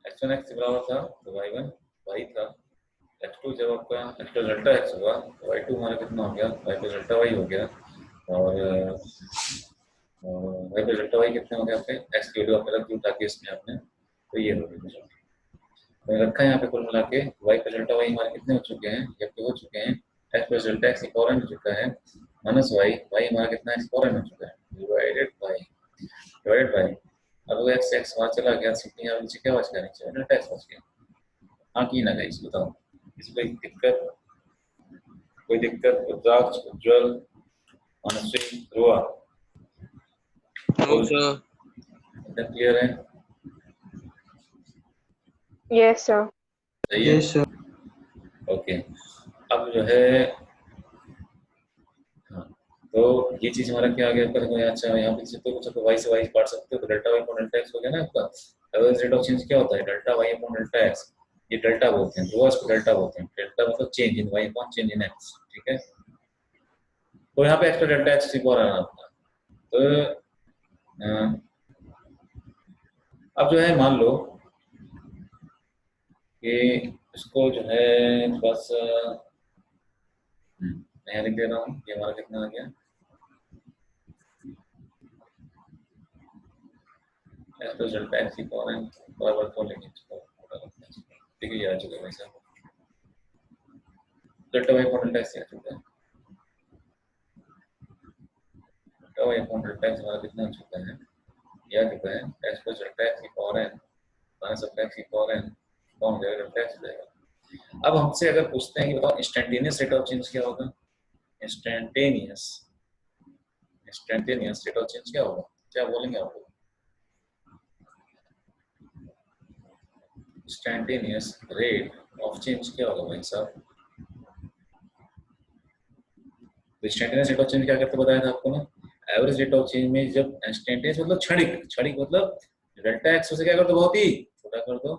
एक्स वन एक्स बराबर था तो वाई वन वाई था, एक्स टू जब आपका एक्स प्लस डेल्टा एक्स हुआ तो वाई टू हमारा कितना हो गया? वाई प्लस डेल्टा वाई हो गया, और वाई प्लस डेल्टा वाई कितने हो गए आपके? एक्स की वैल्यू आपने रख दी ताकि इसमें आपने, तो ये हो गया मैंने रखा है यहाँ पे कुल मिला के। वाई प्लस डेल्टा वाई हमारे कितने हो चुके हैं? जबकि हो चुके हैं एक्स प्लस डेल्टा एक्स की पावर n हो चुका है, माइनस वाई वाई हमारा कितना एक्स पावर n हो चुका है, डिवाइडेड बाई अब एक्स एक्स वहाँ चला गया, सिटी यहाँ नीचे क्या बच गया? नीचे डेल्टा एक्स बच गया। हाँ की ना गाइस बताओ, इसमें कोई दिक्कत? रुद्राक्ष, उज्जवल, अनुश्री, ध्रुवा, No, sir. एकदम क्लियर है? Yes, sir. सही है? Yes, sir. ओके। अब जो है हाँ, तो ये चीज हमारा क्या आ गया आपका? देखो अच्छा यहाँ पे तो कुछ वाई से वाई काट सकते हो तो delta Y upon delta x हो गया ना आपका। एवरेज रेट ऑफ चेंज क्या होता है? Delta Y upon delta x, ये डेल्टा बोलते हैं, ध्रुवा इसको डेल्टा बोलते हैं। डेल्टा मतलब change in y upon change in x, ठीक है? तो यहाँ पे एक्स डेल्टा एक्स की पावर आना आपका, तो अब जो है मान लो कि इसको जो है थोड़ा सा मैं लिख दे रहा हूँ। ये हमारा कितना आ गया, एक्स प्लस डेल्टा एक्स की पावर एन बराबर को लेंगे इसको, ठीक है। ये आ चुका है वैसे delta Y upon delta X आ चुका है। Delta Y upon delta x हमारा कितना आ चुका है, ये आ चुका है एक्स प्लस डेल्टा एक्स की power N minus delta x की पावर एन कौन हो जाएगा, डेल्टा एक्स हो जाएगा। अब हमसे अगर पूछते हैं कि बताओ इंस्टेंटेनियस रेट ऑफ चेंज क्या होगा, इंस्टेंटेनियस रेट ऑफ चेंज क्या होगा, क्या बोलेंगे आप लोग? इंस्टेंटेनियस रेट ऑफ चेंज क्या होगा भाई साहब? इंस्टेंटेनियस रेट ऑफ चेंज क्या करते बताया था आपको ना, एवरेज रेट ऑफ चेंज में जब इंस्टेंटेनियस मतलब क्षणिक मतलब डेल्टा एक्स से क्या कर दो, बहुत ही छोटा कर दो,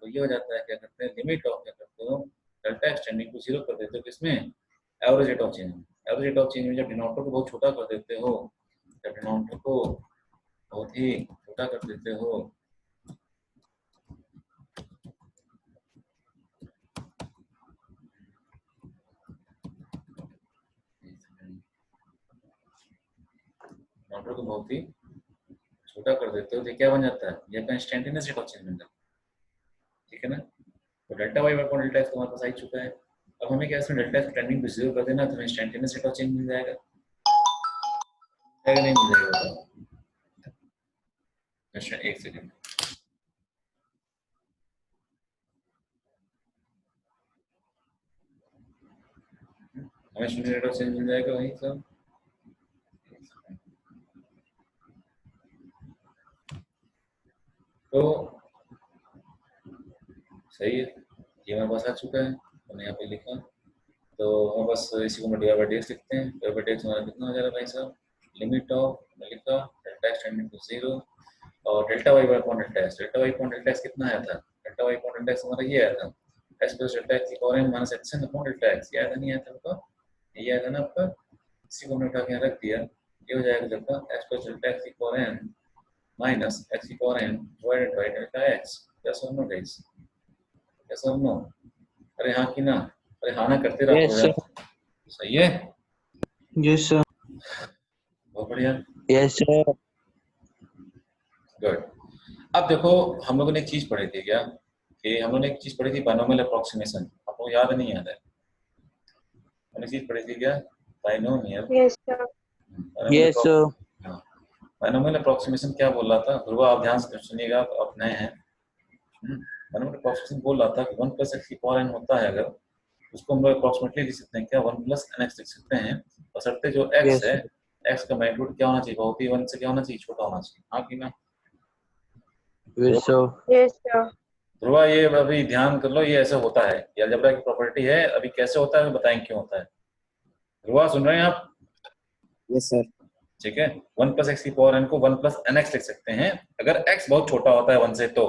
तो ये हो जाता है क्या करते हैं लिमिट ऑफ, क्या करते हो डेल्टा एक्स टेंडिंग टू 0 कर देते हो किसमें, एवरेज रेट ऑफ चेंज में। एवरेज रेट ऑफ चेंज में जब डिनोमिनेटर को बहुत छोटा कर देते हो, जब डिनोमिनेटर को बहुत ही छोटा कर देते हो डिनोमिनेटर को बहुत ही छोटा कर देते हो तो क्या बन जाता है, ये इंस्टेंटेनियस रेट ऑफ चेंज बन जाता है, ठीक है ना। तो delta Y upon delta x तुम्हारे पास आ चुका है। अब हमें क्या इसमें डेल्टा एक्स टेंडिंग टू 0 कर देना, तो हमें इंस्टेंटेनियस रेट ऑफ चेंज मिल जाएगा, नहीं मिल जाएगा बताओ? एक सेकंड, हमें इंस्टेंटेनियस रेट ऑफ चेंज मिल जाएगा वही सब। तो सही है, ये हमारे पास आ चुका है, हमने यहाँ पे लिखा। तो हम बस इसी को डी बाई डी एक्स लिखते हैं। डी बाई डी एक्स हमारा कितना हो जाएगा भाई साहब, लिमिट ऑफ मैं लिखा डेल्टा एक्स टेंडिंग टू 0 और delta Y upon delta x. Delta Y upon delta x कितना आया था, delta Y upon delta x हमारा ये आया था एक्स प्लस डेल्टा एक्स की power N minus x n upon delta x. ये आया था नहीं आया था आपका, ये आया था ना आपका, इसी को हमने उठा के यहाँ रख दिया। ये हो जाएगा जब तक एक्स प्लस डेल्टा एक्स की पावर एन माइनस एक्स की power n divided by delta x. क्या सुनो गाइस, क्या सुनो, अरे हाँ कि ना, अरे हाँ ना करते रहो Yes, sir. सही है, Yes, sir. बहुत बढ़िया, Yes, sir. गुड। अब देखो हम लोगों ने एक चीज पढ़ी थी क्या, कि हम लोगों ने एक चीज पढ़ी थी बाइनोमियल अप्रोक्सीमेशन, आपको याद नहीं याद है? हमने चीज पढ़ी थी क्या, binomial, Yes, sir. Yes, sir. Binomial approximation क्या बोल रहा था ध्रुव, आप ध्यान से सुनिएगा, आप नए हैं। बाइनोमियल अप्रोक्सीमेशन बोल रहा था कि 1 प्लस एक्स की पावर एन होता है, अगर उसको हम लोग अप्रोक्सीमेटली लिख सकते हैं क्या, 1 प्लस एन एक्स लिख सकते हैं, बशर्ते जो एक्स Yes, है एक्स का मैग्नीट्यूड क्या होना चाहिए, बहुत ही 1 से क्या होना चाहिए, छोटा होना चाहिए, हाँ कि ना? yes, sir. Yes, sir. Dhruva ये अभी ध्यान कर लो, ये ऐसे होता है, ये अलजेब्रा की प्रॉपर्टी है, अभी कैसे होता है बताएं क्यों होता है। ध्रुवा सुन रहे हैं आप? Yes sir. ठीक है, 1 प्लस एक्स की पावर एन को 1 प्लस एन एक्स लिख सकते हैं अगर एक्स बहुत छोटा होता है 1 से। तो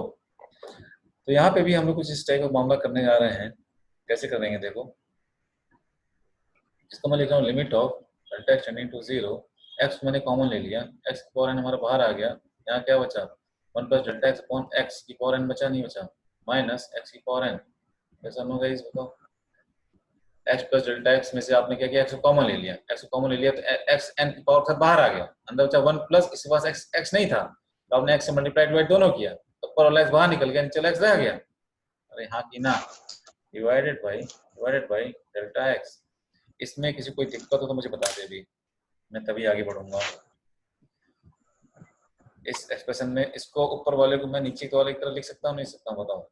यहाँ पे भी हम लोग कुछ इस टाइप का मामला करने जा रहे हैं, कैसे करेंगे देखो, इसको मैं लिख रहा हूँ limit of delta x tending to 0, x मैंने कॉमन ले लिया, एक्स की पावर एन हमारा बाहर आ गया, यहाँ क्या बचा 1 plus delta x upon x की पावर एन बचा, नहीं बचा, माइनस एक्स की पावर एन। कैसा होगा इस बताओ, एक्स प्लस डेल्टा एक्स में से आपने क्या किया, एक्स को कॉमन ले लिया, एक्स को कॉमन ले लिया तो एक्स एन की पावर से बाहर आ गया, अंदर बचा 1 प्लस, इसके पास एक्स एक्स नहीं था तो आपने एक्स से मल्टीप्लाई डिवाइड दोनों किया, तो ऊपर वाला एक्स बाहर निकल गया, नीचे एक्स रह गया, अरे हाँ कि ना, डिवाइडेड बाई डेल्टा एक्स। इसमें किसी कोई दिक्कत हो तो मुझे बता दे भी, मैं तभी आगे बढ़ूंगा। इस एक्सप्रेशन में इसको ऊपर वाले को मैं नीचे वाले की तरफ लिख सकता हूँ, नहीं सकता हूँ बताओ?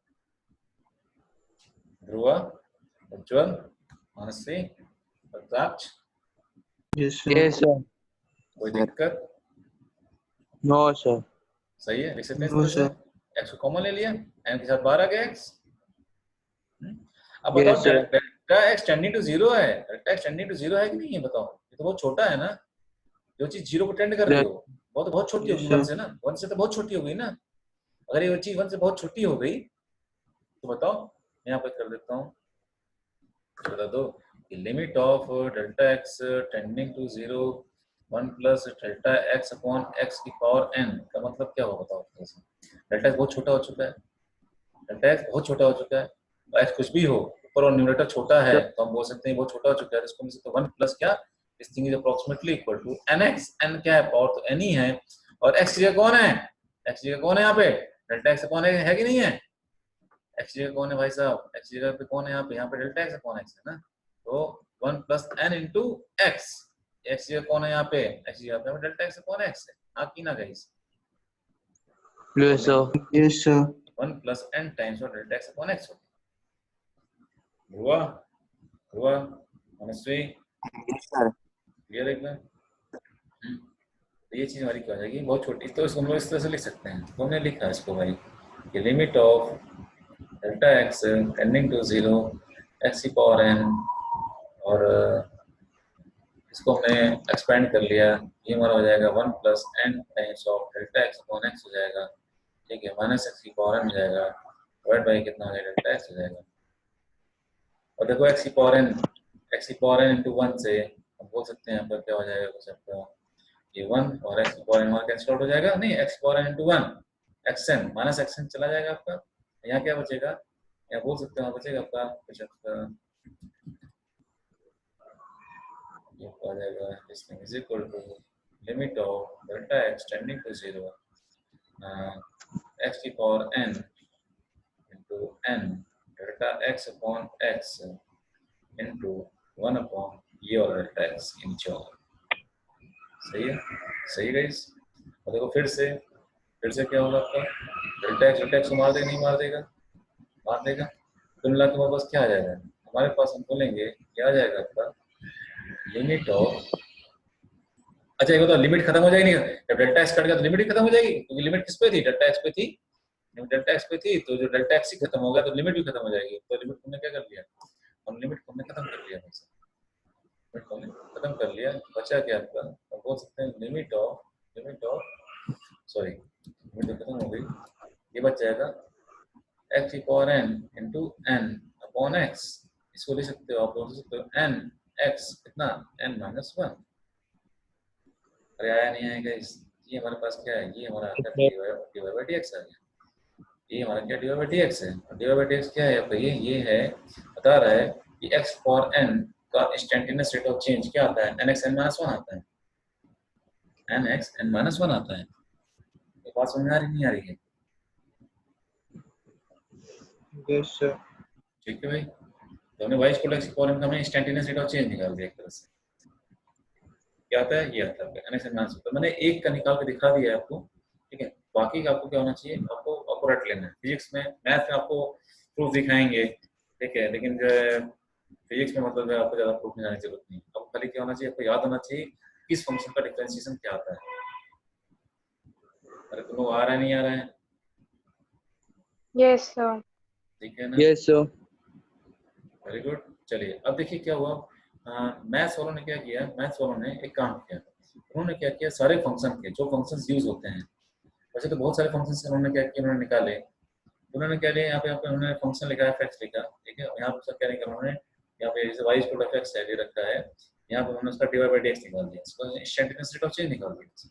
ध्रुवा, उज्जवल, मानसी, रुद्राक्ष, Yes, sir. Yes, sir. कोई दिक्कत? No, sir. सही है, लिख सकते हैं No, इस तरह sir. से, एक्स को कॉमन ले लिया, एन के साथ बाहर आ गया एक्स। अब बताओ Yes, sir. Delta x tending to 0 है, डेल्टा एक्स टेंडिंग टू 0 है कि नहीं है बताओ? ये तो बहुत छोटा है ना, जो चीज 0 को टेंड कर रही हो वो तो बहुत छोटी Yes, होगी sir. 1 से ना, 1 से तो बहुत छोटी हो गई ना। अगर ये चीज 1 से बहुत छोटी हो गई तो बताओ, मैं यहाँ पे कर देता हूँ, बता दो, limit of delta x tending to 0 1 plus delta x upon x की पावर एन का मतलब क्या होगा बताओ? डेल्टा एक्स बहुत छोटा हो चुका है, डेल्टा एक्स बहुत छोटा हो चुका है, तो एक्स कुछ भी हो ऊपर और न्यूमरेटर छोटा है तो हम बोल सकते हैं बहुत छोटा हो चुका है, तो इसको हम सकते 1 प्लस क्या, this thing is approximately equal to n x, n क्या है पावर तो एन ही है, और एक्स की जगह कौन है, एक्स की जगह कौन है यहाँ पे, डेल्टा एक्स कौन है कि नहीं है, एक्स की जगह कौन है भाई साहब, एक्स की जगह पे कौन है यहाँ पे डेल्टा एक्स कौन एक्स है ना, तो 1 plus n into x, x की जगह कौन है यहाँ पे, एक्स की जगह पे डेल्टा एक्स कौन एक्स है, हाँ की ना guys, Yes, sir. Yes, sir. 1 plus n times of delta x upon x हुआ हुआ मनस्वी Yes, sir. क्लियर एकदम। तो ये चीज हमारी क्या हो जाएगी बहुत छोटी, तो इसको हम लोग इस तरह से लिख सकते हैं, तो हमने लिखा इसको भाई कि limit of delta x tending to 0 x की पावर एन, और इसको हमने एक्सपेंड कर लिया, ये हमारा हो जाएगा 1 plus n times of delta x upon x हो जाएगा, ठीक है, माइनस एक्स की पावर एन हो जाएगा, डिवाइड बाई कितना हो जाएगा डेल्टा एक्स हो जाएगा, और देखो एक्स की पावर एन इंटू 1 से हम बोल सकते हैं यहाँ पर क्या हो जाएगा कुछ आपका ये 1 और एक्स की पावर एन वहाँ कैंसिल आउट हो जाएगा, नहीं एक्स की power N into 1 x n minus x n चला जाएगा आपका, यहाँ क्या बचेगा, यहाँ बोल सकते हैं बचेगा आपका कुछ आपका ये आ जाएगा, this thing is equal to limit of delta x tending to 0 x की power N into N delta x upon X into 1 upon ये और डेल्टा एक्स नीचे होगा, सही है, सही गाइस, और देखो फिर से क्या होगा आपका डेल्टा एक्स को मार देगा नहीं मार देगा, मार देगा, तो मिला के हमारे पास क्या आ जाएगा, हमारे पास हम बोलेंगे क्या आ जाएगा आपका लिमिट ऑफ, अच्छा ये बताओ लिमिट खत्म हो जाएगी नहीं, जब डेल्टा एक्स कट गया तो लिमिट भी खत्म हो जाएगी, क्योंकि लिमिट किस पे थी, डेल्टा एक्स पे थी, डेल्टा एक्स पे थी, तो जो डेल्टा एक्स ही खत्म हो गया तो लिमिट भी खत्म हो जाएगी, तो लिमिट हमने क्या कर लिया, हम लिमिट को हमने खत्म कर लिया, लिमिट को हमने खत्म कर लिया, बचा क्या आपका, हम बोल सकते हैं लिमिट ऑफ सॉरी लिमिट खत्म हो गई, ये बच जाएगा एक्स की power N into n upon x, इसको लिख सकते हो आप, बोल सकते हो एन एक्स कितना एन माइनस 1, अरे आया नहीं आएगा इस, ये हमारे पास क्या है, ये हमारा आता है dy बाई dx आ गया, ये हमारा क्या dy बाई dx है, और dy बाई dx क्या है आपका, ये है बता रहा है कि x फॉर n का इंस्टेंटेनियस रेट ऑफ चेंज क्या आता है, nx n माइनस 1 आता है, nx n माइनस 1 आता है, ये बात समझ में आ रही नहीं आ रही है, Yes, sir. ठीक है भाई, तो हमने y इक्वल x की पावर n का हमने इंस्टेंटेनियस रेट ऑफ चेंज निकाल दिया एक तरह से, क्या आता है, ये आता है nx n माइनस 1, तो मैंने एक का निकाल के दिखा दिया है आपको, ठीक है, बाकी का आपको क्या होना चाहिए, आपको रट लेना है, फिजिक्स में मैथ में आपको प्रूफ दिखाएंगे, ठीक है, लेकिन जो फिजिक्स में मतलब है आपको ज़्यादा प्रूफ नहीं जाने की जरूरत नहीं, आपको खाली क्या होना चाहिए, आपको याद होना चाहिए किस फंक्शन का डिफरेंशिएशन क्या आता है, अरे तुम लोग आ रहा है नहीं आ रहा है, Yes, sir. ठीक है ना, Yes, sir. वेरी गुड, चलिए अब देखिए क्या हुआ, मैथ्स वालों ने क्या किया, मैथ्स वालों ने एक काम किया, उन्होंने क्या किया, सारे फंक्शन के जो फंक्शंस यूज होते हैं, वैसे तो बहुत सारे फंक्शंस उन्होंने क्या किया, उन्होंने निकाले, उन्होंने क्या लिया, यहाँ पे उन्होंने फंक्शन लिखा है fx लिखा, ठीक है, यहाँ पे क्या निकाला उन्होंने, यहाँ पे जैसे y इक्वल टू fx है दे रखा है, यहाँ पे उन्होंने उसका dy बाई dx निकाल दिया, इसको इंस्टेंटेनियस रेट ऑफ चेंज निकाल दिया,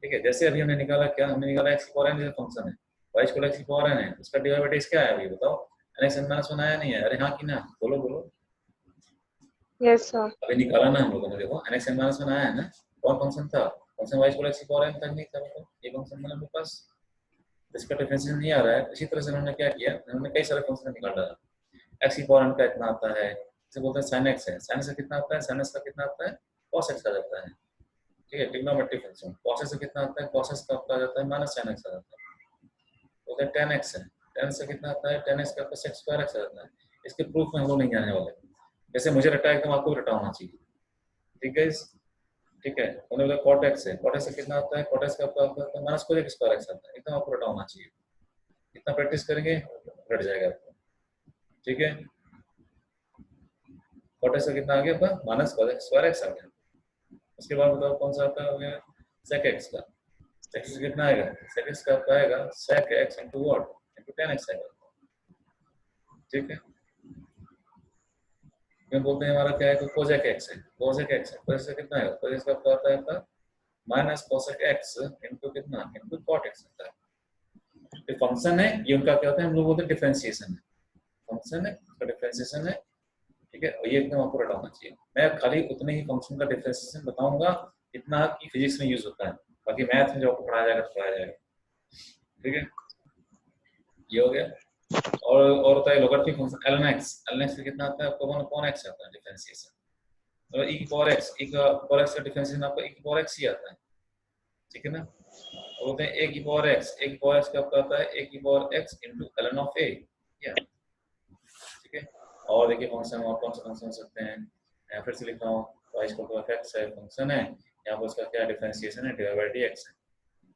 ठीक है, जैसे अभी हमने निकाला क्या, हमने निकाला x की पावर n फंक्शन है, y इक्वल x की पावर n है, उसका dy बाई dx क्या है अभी बताओ, nx n माइनस 1 आया नहीं है, अरे हाँ कि ना, बोलो बोलो, Yes, sir. अभी निकाला ना हम लोगों ने, देखो nx n माइनस 1 आया है ना, कौन फंक्शन था, फंक्शन y इक्वल x की पावर n तक नहीं था, मतलब ये फंक्शन था मेरे पास, इसका डिफरेंशिएशन नहीं आ रहा है, इसी तरह से उन्होंने क्या किया, उन्होंने कई सारे फंक्शन निकाल डाला, x की पावर n का इतना आता है, इसे बोलते हैं sin x है, sin x का कितना आता है, sin x का कितना आता है, cos x का जाता है, ठीक है, ट्रिग्नोमेट्रिक फंक्शन, cos x का कितना आता है, cos x का आपका जाता है माइनस sin x आ जाता है, बोलते हैं tan x है, tan से कितना आता है, tan x का आपका sec स्क्वायर x आ जाता है, इसके प्रूफ में हम लोग नहीं जाने वाले, जैसे मुझे रटा है एकदम आपको भी रटा होना चाहिए, ठीक है, ठीक है, उन्होंने बोला cot x है, cot x से कितना आता है, cot x का आपका माइनस cos स्क्वायर x आता है, एकदम आपको रटा होना चाहिए, इतना प्रैक्टिस करेंगे रट जाएगा आपको, ठीक है, cot x का कितना आ गया आपका माइनस cos स्क्वायर x आ गया, उसके बाद बताओ कौन सा आपका हो गया sec x का, sec x कितना आएगा, sec x का आपका आएगा sec x into what into tan x आएगा, ठीक है, ये बोलते हैं हमारा क्या है, cosec x है, cosec x है, cosec कितना है, cosec का आता है आपका माइनस cosec x into कितना into cot x आता है, फंक्शन है ये उनका क्या होता है, हम लोग बोलते हैं डिफरेंशिएशन है, फंक्शन है उसका डिफरेंशिएशन है, ठीक है। और ये एकदम आपको रटा होना चाहिए। मैं खाली उतने ही फंक्शन का डिफरेंशिएशन बताऊंगा इतना कि फिजिक्स में यूज होता है, बाकी मैथ में जो आपको पढ़ाया जाएगा पढ़ाया जाएगा, ठीक है। ये हो गया। और होता है लोगरिथमिक फंक्शन ln x से कितना आता है आपको 1 upon x आता है डिफरेंशिएशन, और e की पावर x का डिफरेंशिएशन आपको e की पावर x ही आता है, ठीक है ना। और बोलते हैं a की पावर x का आपका आता है a की power x into ln of a, या ठीक है। और देखिए फंक्शन और कौन से फंक्शन हो सकते हैं, मैं फिर से लिख रहा हूँ, y इक्वल टू f(x) है फंक्शन है, यहाँ पर उसका क्या डिफरेंशिएशन है, डिवाइड बाय dx है,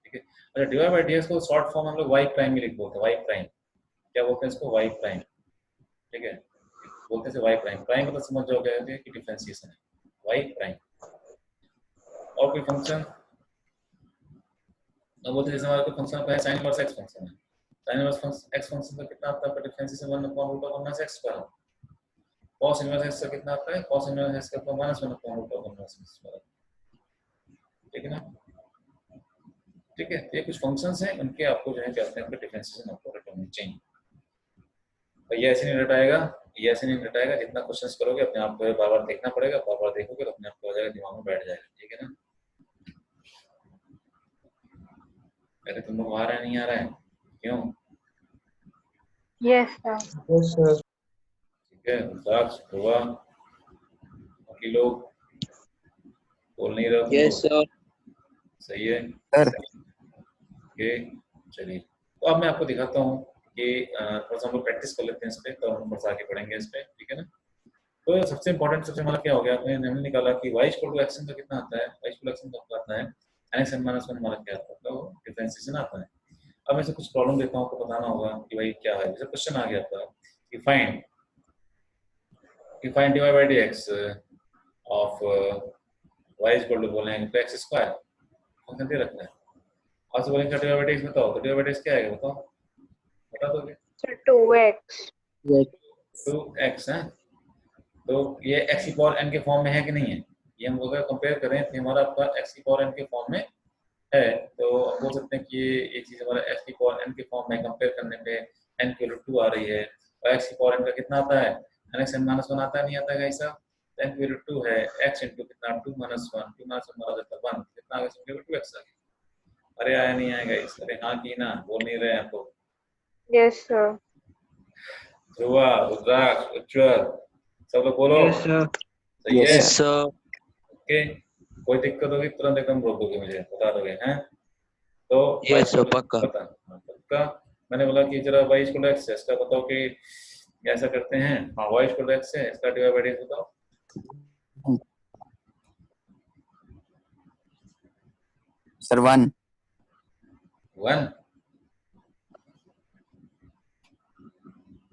ठीक है। अच्छा डिवाइड बाय dx को शॉर्ट फॉर्म हम लोग y प्राइम में लिख बोलते हैं, y प्राइम क्या बोलते हैं इसको, y प्राइम, ठीक है, बोलते हैं y प्राइम, प्राइम मतलब समझ जाओगे कि डिफरेंशिएशन है y प्राइम। और कोई फंक्शन अब बोलते हैं जैसे हमारा कोई फंक्शन है sin इनवर्स x फंक्शन है, sin इनवर्स x फंक्शन का कितना आता है differentiation 1 upon root of 1 x square, cos inverse x का कितना आता है, cos इनवर्स x का -1 upon root of 1 x square, ठीक है ना। ठीक है, ये कुछ फंक्शंस हैं उनके आपको जो है क्या हैं डिफरेंशिएशन आपको रटना चाहिए। तो ये ऐसे नहीं रटाएगा, ये ऐसे नहीं रटाएगा, जितना क्वेश्चंस करोगे अपने आप को बार-बार देखना पड़ेगा, बार-बार देखोगे तो अपने आप को हो जाएगा, दिमाग में बैठ जाएगा, ठीक है ना। अरे तुम लोग आ रहा है नहीं आ रहा है, क्यों? Yes, sir. Yes, sir. ठीक है, साक्ष हुआ, बाकी लोग बोल नहीं रहे तुम Yes, लोग, sir. सही है सर ओके। चलिए तो अब मैं आपको दिखाता हूँ कि थोड़ा सा हम लोग प्रैक्टिस कर लेते हैं इस पे, तो हम थोड़ा सा आगे बढ़ेंगे इस पे, ठीक है ना। तो सबसे इंपॉर्टेंट सबसे हमारा क्या हो गया, हमने निकाला कि y इक्वल टू x का कितना आता है, y इक्वल टू x का आता है n(x(n - 1) हमारा क्या आता है, तो डिफरेंशिएशन आता है। अब मैं से कुछ प्रॉब्लम देता हूँ, आपको बताना होगा कि भाई क्या है। जैसे क्वेश्चन आ गया आपका कि find dy by dx of y equal to बोलेंगे तो x स्क्वायर फंक्शन दे रखना है, और से बोलेंगे dy by dx बताओ, तो dy by dx क्या आएगा बताओ, बता दोगे? So 2x. 2x है, तो ये x की पावर n के फॉर्म में है कि नहीं है, ये हम अगर कंपेयर करें तो हमारा आपका x की पावर n के फॉर्म में है, तो बोल सकते हैं कि ये चीज हमारा x की पावर n के फॉर्म में कंपेयर करने पे n की वैल्यू 2 आ रही है, और x की पावर n का कितना आता है, n(x(n - 1) आता है नहीं आता है ऐसा, n की वैल्यू 2 है, x into कितना 2 - 1 2 - 1 हमारा जाता है 1, कितना आ गया इसकी वैल्यू 2x आ गया। अरे आया नहीं आएगा इस, अरे हाँ की ना, बोल नहीं रहे हैं तो। Yes, sir. ध्रुवा, रुद्राक्ष, उज्ज्वल, सब लोग बोलो। Yes, sir. सही है, Yes, sir. ओके। कोई दिक्कत होगी तुरंत एकदम रोक दोगे, मुझे बता दोगे हैं, तो Yes, sir, पक्का। पक्का। मैंने बोला कि जरा y इक्वल टू x है, इसका बताओ कि ऐसा करते हैं, हाँ y इक्वल टू x है, इसका डिवाइड बाय dx बताओ। सर 1 1,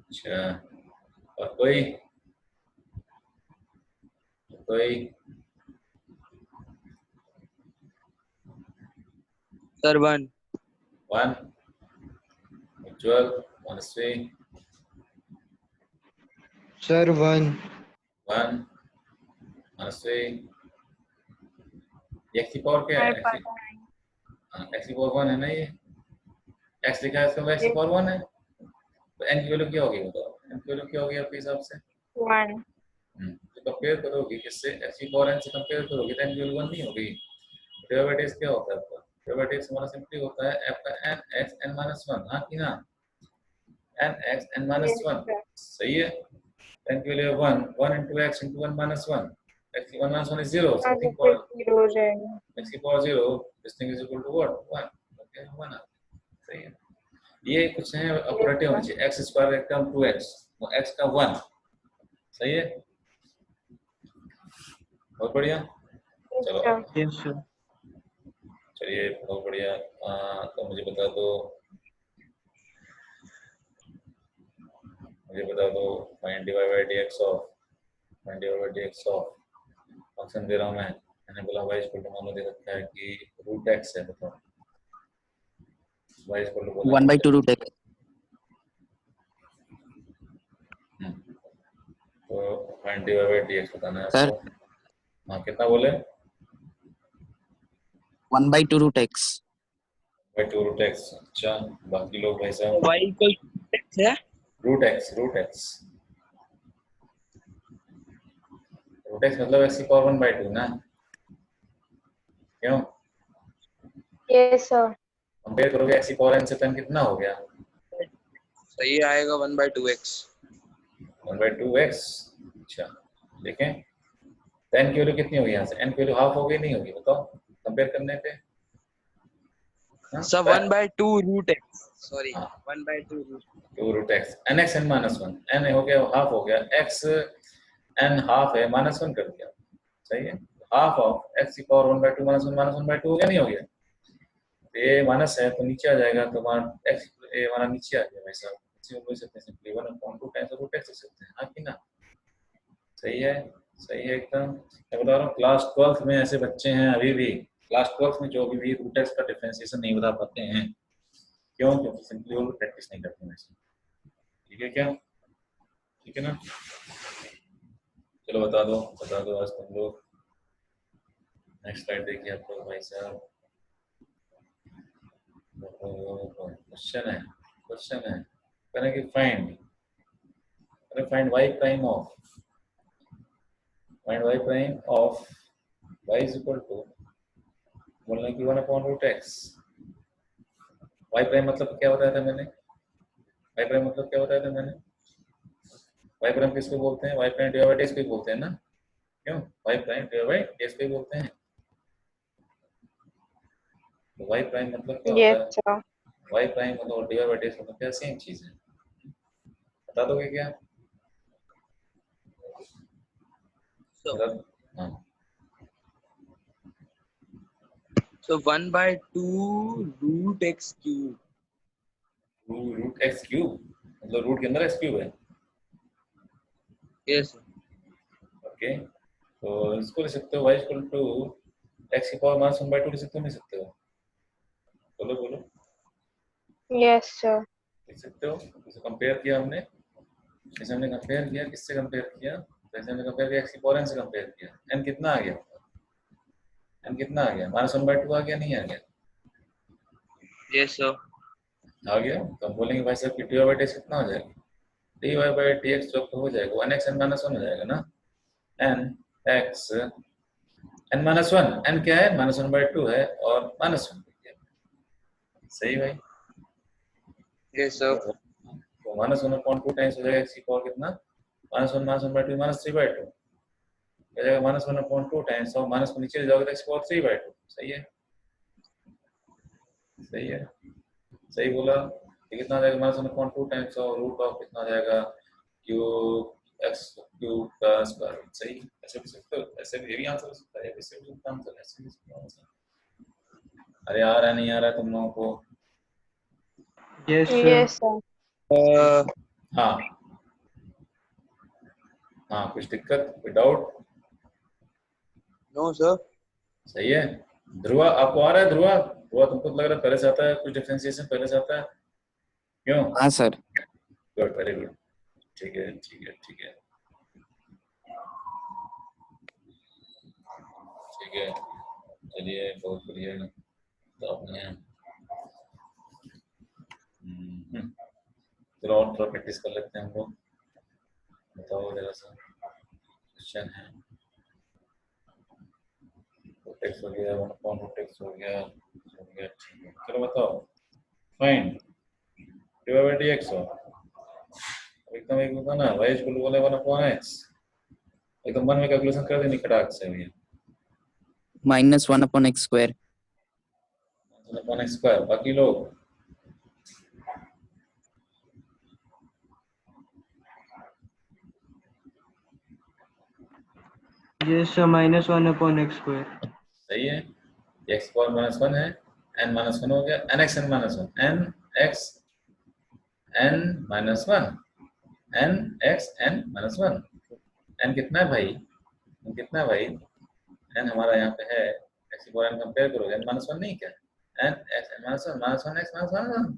अच्छा, और कोई Sir, 1. 1, उज्ज्वल, मनस्वी, Sir, 1. 1, मनस्वी, x की पावर क्या है, मैं पता नहीं। x की पावर 1 है ना, ये x लिखा है इसका x की पावर 1 है, तो n की वैल्यू क्या होगी बताओ, n की वैल्यू क्या होगी आपके हिसाब से? 1. तो कंपेयर करोगे किससे, x की पावर n से कंपेयर करोगे तो n की वैल्यू 1 नहीं होगी। डेरिवेटिव क्या होता है आपका, डेरिवेटिव हमारा सिंपली होता है f का n x n - 1, हाँ कि ना, n x n - 1, सही है। n की value 1, 1 into x into 1 - 1, x की 1 - 1 is 0, आगे something फिर called 0 हो जाएगा. x की power 0, this thing is equal to what, 1, okay 1, सही है। ये कुछ है ऑपरेटिव होनी चाहिए, x स्क्वायर एकदम 2x, वो x का 1, सही है, बहुत बढ़िया। चलो Yes, sir. चलिए बहुत बढ़िया, तो मुझे बता दो find dy by dx of function दे रहा हूँ मैंने बोला y इक्वल टू, मान लो दे रखा है कि रूट x है, बताओ y equal to 1/2 root x तो फाइंड dy by dx बताना है सर आपको। हाँ कितना बोले, 1/2 root x by 2 root x. अच्छा, बाकी लोग भाई साहब y इक्वल x है। रूट एक्स मतलब एक्स की पावर 1/2 ना, क्यों? Yes, sir. कंपेयर करोगे एक्स की पावर n से तो n कितना हो गया? सही आएगा 1/2x। 1/2x। अच्छा, देखें तो n की वैल्यू कितनी होगी यहाँ से? n की वैल्यू हाफ हो गई, नहीं होगी? बताओ कंपेयर करने पे। हाँ, सब 1/2 रूट x, सॉरी हाँ, 1/2 root. 2 root x n x n minus one, n हो गया हाफ हो गया, एक्स एन हाफ है -1 कर दिया, सही है। हाफ ऑफ एक्स की पावर 1/2 -1 हो गया, नहीं हो गया? तो ये माइनस है तो नीचे आ जाएगा, तो हमारा एक्स ये हमारा नीचे आ गया भाई साहब। इसी को बोल सकते हैं सिंपली 1/2 टाइम्स रूट एक्स लिख सकते हैं, हाँ कि ना? सही है, सही है एकदम। मैं बता रहा हूँ क्लास 12th में ऐसे बच्चे हैं अभी भी, क्लास 12th में जो अभी भी रूट एक्स का डिफरेंशिएशन नहीं बता पाते हैं। क्यों? क्योंकि सिंपली वो प्रैक्टिस नहीं करते हैं। ठीक है क्या? ठीक है ना? चलो बता दो आज तुम लोग। नेक्स्ट स्लाइड देखिए आप लोग भाई साहब। क्वेश्चन है करें कि find y of y is equal to, बोलने की 1/√x। y प्राइम मतलब क्या बताया था मैंने? y प्राइम मतलब क्या बताया था मैंने? y प्राइम किसको बोलते हैं? y prime divide by ds को बोलते हैं ना, क्यों? y prime divide by ds को बोलते हैं। तो y प्राइम मतलब क्या होता Yes, है? sir. y प्राइम मतलब डिवाइड बाय ds मतलब क्या? सेम चीज है, बता दोगे क्या? मतलब हाँ, So 1/2 root x cube. Root x cube मतलब रूट के अंदर एक्स क्यूब है। यस। ओके, तो इसको लिख सकते हो y इक्वल टू एक्स की पावर -1/2 लिख सकते हो, नहीं सकते हो? बोलो बोलो, Yes, sir. लिख सकते हो? इसे कंपेयर किया हमने, जैसे हमने कंपेयर किया, किससे कंपेयर किया? जैसे हमने कंपेयर किया एक्स की पावर n से कंपेयर किया, n कितना आ गया? n कितना आ गया? -1/2 आ गया, नहीं आ गया? Yes sir. आ गया। तो हम बोलेंगे भाई साहब कि dy बाई dx कितना हो जाएगा? dy बाई dx जो हो जाएगा 1x n -1 हो जाएगा ना, n x n -1, n क्या है? -1/2 है और -1, सही भाई। Yes sir. तो -1/2 टाइम्स हो जाएगा एक्स की पावर कितना? -1/2 -3/2 हो जाएगा, -1/2 टाइम्स और माइनस को नीचे ले जाओगे तो एक्स की पावर 3/2। सही है, सही है, सही बोला। ये कितना आ जाएगा? -1/2 टाइम्स और रूट ऑफ कितना आ जाएगा? क्यूब एक्स क्यूब का स्क्वायर रूट। सही, ऐसे भी सकते हो, ऐसे भी ये भी आंसर हो सकता है, ऐसे भी आंसर, ऐसे भी सकते हो आंसर। अरे आ रहा नहीं आ रहा तुम लोगों को? Yes, sir. Yes, sir. हाँ हाँ, कुछ दिक्कत, कोई डाउट? No sir. सही है। ध्रुवा आपको आ रहा है? ध्रुवा ध्रुवा तुमको लग रहा है पहले से आता है कुछ डिफरेंशिएशन, पहले से आता है, क्यों? हाँ सर। गुड, वेरी गुड, ठीक है ठीक है ठीक है ठीक है। चलिए बहुत बढ़िया, तो आपने चलो और थोड़ा प्रैक्टिस कर लेते हैं हम लोग। बताओ जरा सा, क्वेश्चन है टेक्स्ट हो गया, 1/√x हो गया, ठीक है। चलो बताओ, फाइंड dy बाई dx हो, एकदम एक होगा ना y इक्वल टू 1/x, एकदम मन में कैलकुलेशन कर देनी खटाक से भैया। -1/x²। 1/x²। बाकी लोग Yes, sir. -1/x². सही है, x पावर -1 है, n -1 हो गया, nx n -1, nx n -1, nx n -1, n कितना है भाई? n कितना है भाई? n हमारा यहाँ पे है, x की पावर n कंपेयर करोगे n -1 नहीं क्या? n x n -1 -1 x -1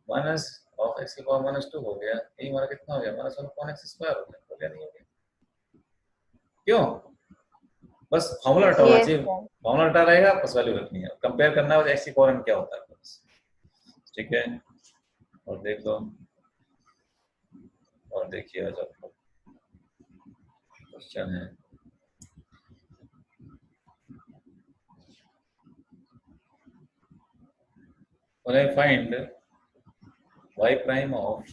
minus of x की पावर -2 हो गया, ये हमारा कितना हो गया? -1/x² हो गया, नहीं हो गया? क्यों? बस फॉर्मूला हटा होना Yes, चाहिए, sir. फॉर्मूला हटा रहेगा बस वैल्यू रखनी है, कंपेयर करना है एक्स की पावर एन क्या होता है बस, ठीक है। और देख लो और देखिए आज आपको क्वेश्चन है when I find y prime of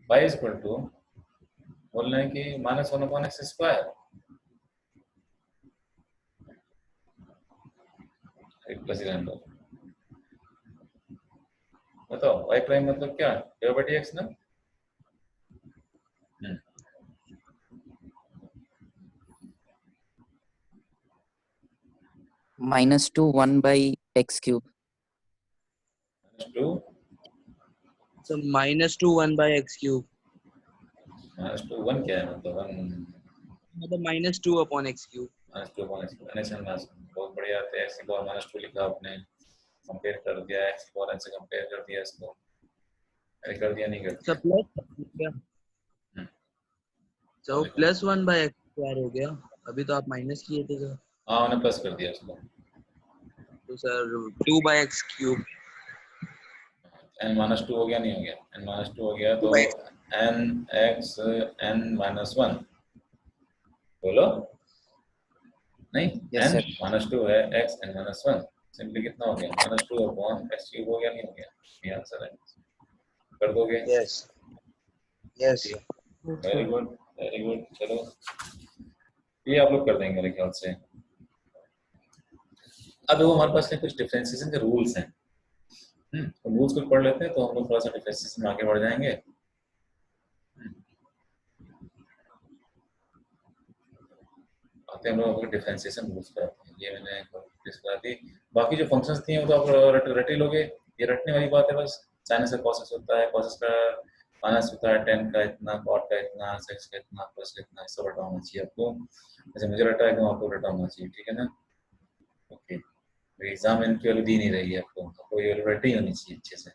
y is equal to बोल रहे हैं कि -1/x², प्लस रहने दो। बताओ y प्राइम मतलब क्या, dx ना। -2 1/x³। -2 So -2 1/x³ -2 1 क्या है मतलब 1 मतलब -2/x³। -2 बहुत बढ़िया आते हैं, x की पावर -2 लिखा आपने, कंपेयर कर दिया x की पावर n से कंपेयर कर दिया इसको, अरे कर दिया नहीं कर So दिया। प्लस so +1/x² हो गया, अभी तो आप माइनस किए थे सर। हाँ मैंने प्लस कर दिया उसको, तो सर 2/x³ n -2 हो गया नहीं हो गया, n -2 हो गया तो n x n -1 बोलो नहीं, Yes, n sir. -2 है x n -1 सिंपली कितना हो गया -2/x³ हो गया नहीं हो गया, ये आंसर है, कर दोगे। Yes yes very good very good, चलो ये आप लोग कर देंगे मेरे ख्याल से। अब वो हमारे पास कुछ डिफरेंशिएशन के रूल्स हैं, तो रूल्स को पढ़ लेते हैं तो हम लोग थोड़ा सा डिफरेंशिएशन में आगे बढ़ जाएंगे। आते हैं हम लोग डिफरेंशिएशन रूल्स पे आते हैं, ये मैंने डिस्कस दी, बाकी जो फंक्शंस थी वो तो आप रट ही लोगे, ये रटने वाली बात है बस। साइनस का कॉसेस होता है, कॉसेस का माइनस होता है, टेन का इतना, कॉट का इतना, सेक्स का इतना, प्लस का इतना, सब रटा होना चाहिए आपको, जैसे मुझे रटा है तो आपको रटा होना चाहिए, ठीक है ना। ओके, एग्जाम इनकी वैल्यू दी नहीं रही है आपको ये वैल्यू रटी होनी चाहिए अच्छे से।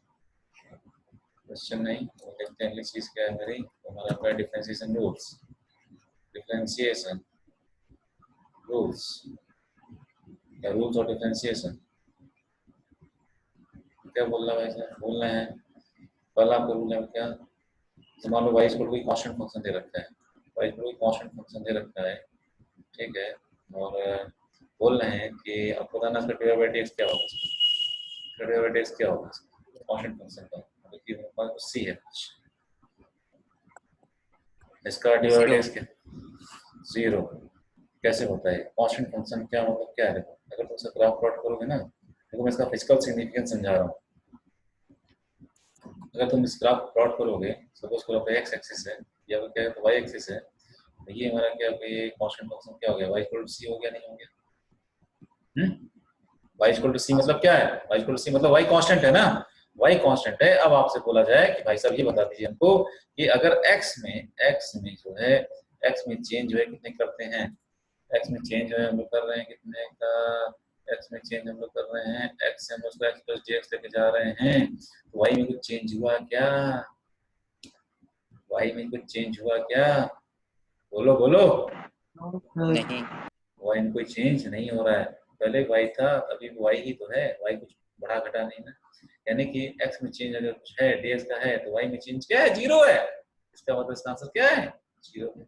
क्वेश्चन नहीं वो देखते हैं, अगली चीज क्या है मेरी, हमारा आपका डिफरेंशिएशन रूल्स, डिफरेंशिएशन रूल्स या रूल्स ऑफ डिफरेंशिएशन क्या बोलना है भाई, बोलना है पहला आपको रूल है क्या, मान लो y कोई कांस्टेंट फंक्शन दे रखा है, y कोई कांस्टेंट फंक्शन दे रखा है, ठीक है, और बोल रहे हैं कि आपको बताना इसका dx क्या होगा, इसका dx क्या होगा कांस्टेंट फंक्शन का, मतलब कि मेरे पास c है कुछ, इसका dx क्या 0 कैसे होता है, कांस्टेंट फंक्शन क्या मतलब क्या है, देखो अगर तुम इसका ग्राफ प्लॉट करोगे ना, देखो मैं इसका फिजिकल सिग्निफिकेंस समझा रहा हूँ, अगर तुम इस ग्राफ प्लॉट करोगे, सपोज करो पे x एक्सिस है या फिर क्या है तो y एक्सिस है, तो ये हमारा क्या हो गया, ये कांस्टेंट फंक्शन क्या हो गया, y c हो गया नहीं हो गया, y c मतलब क्या है, y c मतलब y कांस्टेंट है ना, y कांस्टेंट है। अब आपसे बोला जाए कि भाई साहब ये बता दीजिए हमको कि अगर x में जो है x में चेंज जो है कितने करते हैं, x में चेंज जो है हम लोग कर रहे हैं कितने का, x में चेंज हम लोग कर रहे हैं, x से हम उसको x प्लस dx लेके जा रहे हैं, तो y में कुछ चेंज हुआ क्या, y में कुछ चेंज हुआ क्या, बोलो बोलो। नहीं। y में कोई चेंज नहीं हो रहा है, पहले y था अभी y ही तो है, y कुछ बढ़ा घटा नहीं ना, यानी कि x में चेंज अगर कुछ है dx का है तो y में चेंज क्या है, 0 है, इसका मतलब इसका आंसर क्या है 0 है।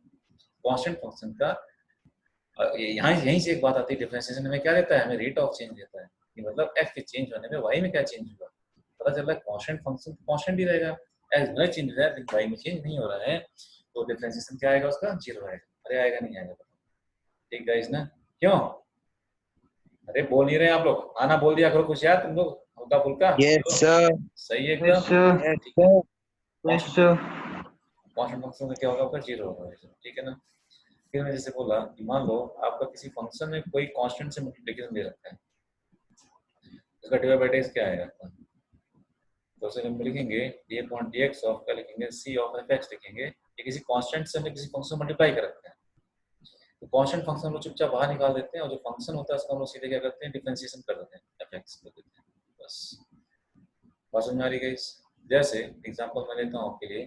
कांस्टेंट फंक्शन का यहाँ यहीं से एक बात आती है, डिफरेंशिएशन में क्या देता है, हमें रेट ऑफ चेंज देता है कि मतलब x के चेंज होने में y में क्या चेंज हुआ, पता चल रहा है कांस्टेंट फंक्शन कांस्टेंट ही रहेगा, x में चेंज हो रहा है लेकिन y में चेंज नहीं हो रहा है, तो डिफरेंशिएशन क्या आएगा उसका 0 आएगा, अरे आएगा नहीं आएगा, ठीक गाइस ना, क्यों अरे बोल नहीं रहे आप लोग, आना बोल दिया करो कुछ यार तुम लोग, हल्का फुल्का यस सर सही है Yes, एकदम, sir. ठीक है। Yes, sir. कांस्टेंट फंक्शन में क्या होगा आपका 0 होगा, ठीक है ना। फिर मैं जैसे बोला कि मान लो आपका किसी फंक्शन में कोई कांस्टेंट से मल्टीप्लिकेशन दे रखा है, इसका डिवाइड बाय डेक्स क्या आएगा आपका, तो उसे हम लिखेंगे d अपॉन dx ऑफ का लिखेंगे c ऑफ fx लिखेंगे, ये किसी कांस्टेंट से हमने किसी फंक्शन में मल्टीप्लाई कर रखा है, तो कांस्टेंट फंक्शन हम लोग चुपचाप बाहर निकाल देते हैं और जो फंक्शन होता है उसका हम लोग सीधे क्या करते हैं डिफरेंशिएशन कर देते हैं fx कर देते हैं बस, बात समझ में आ रही है? जैसे एग्जांपल मैं लेता हूँ आपके लिए।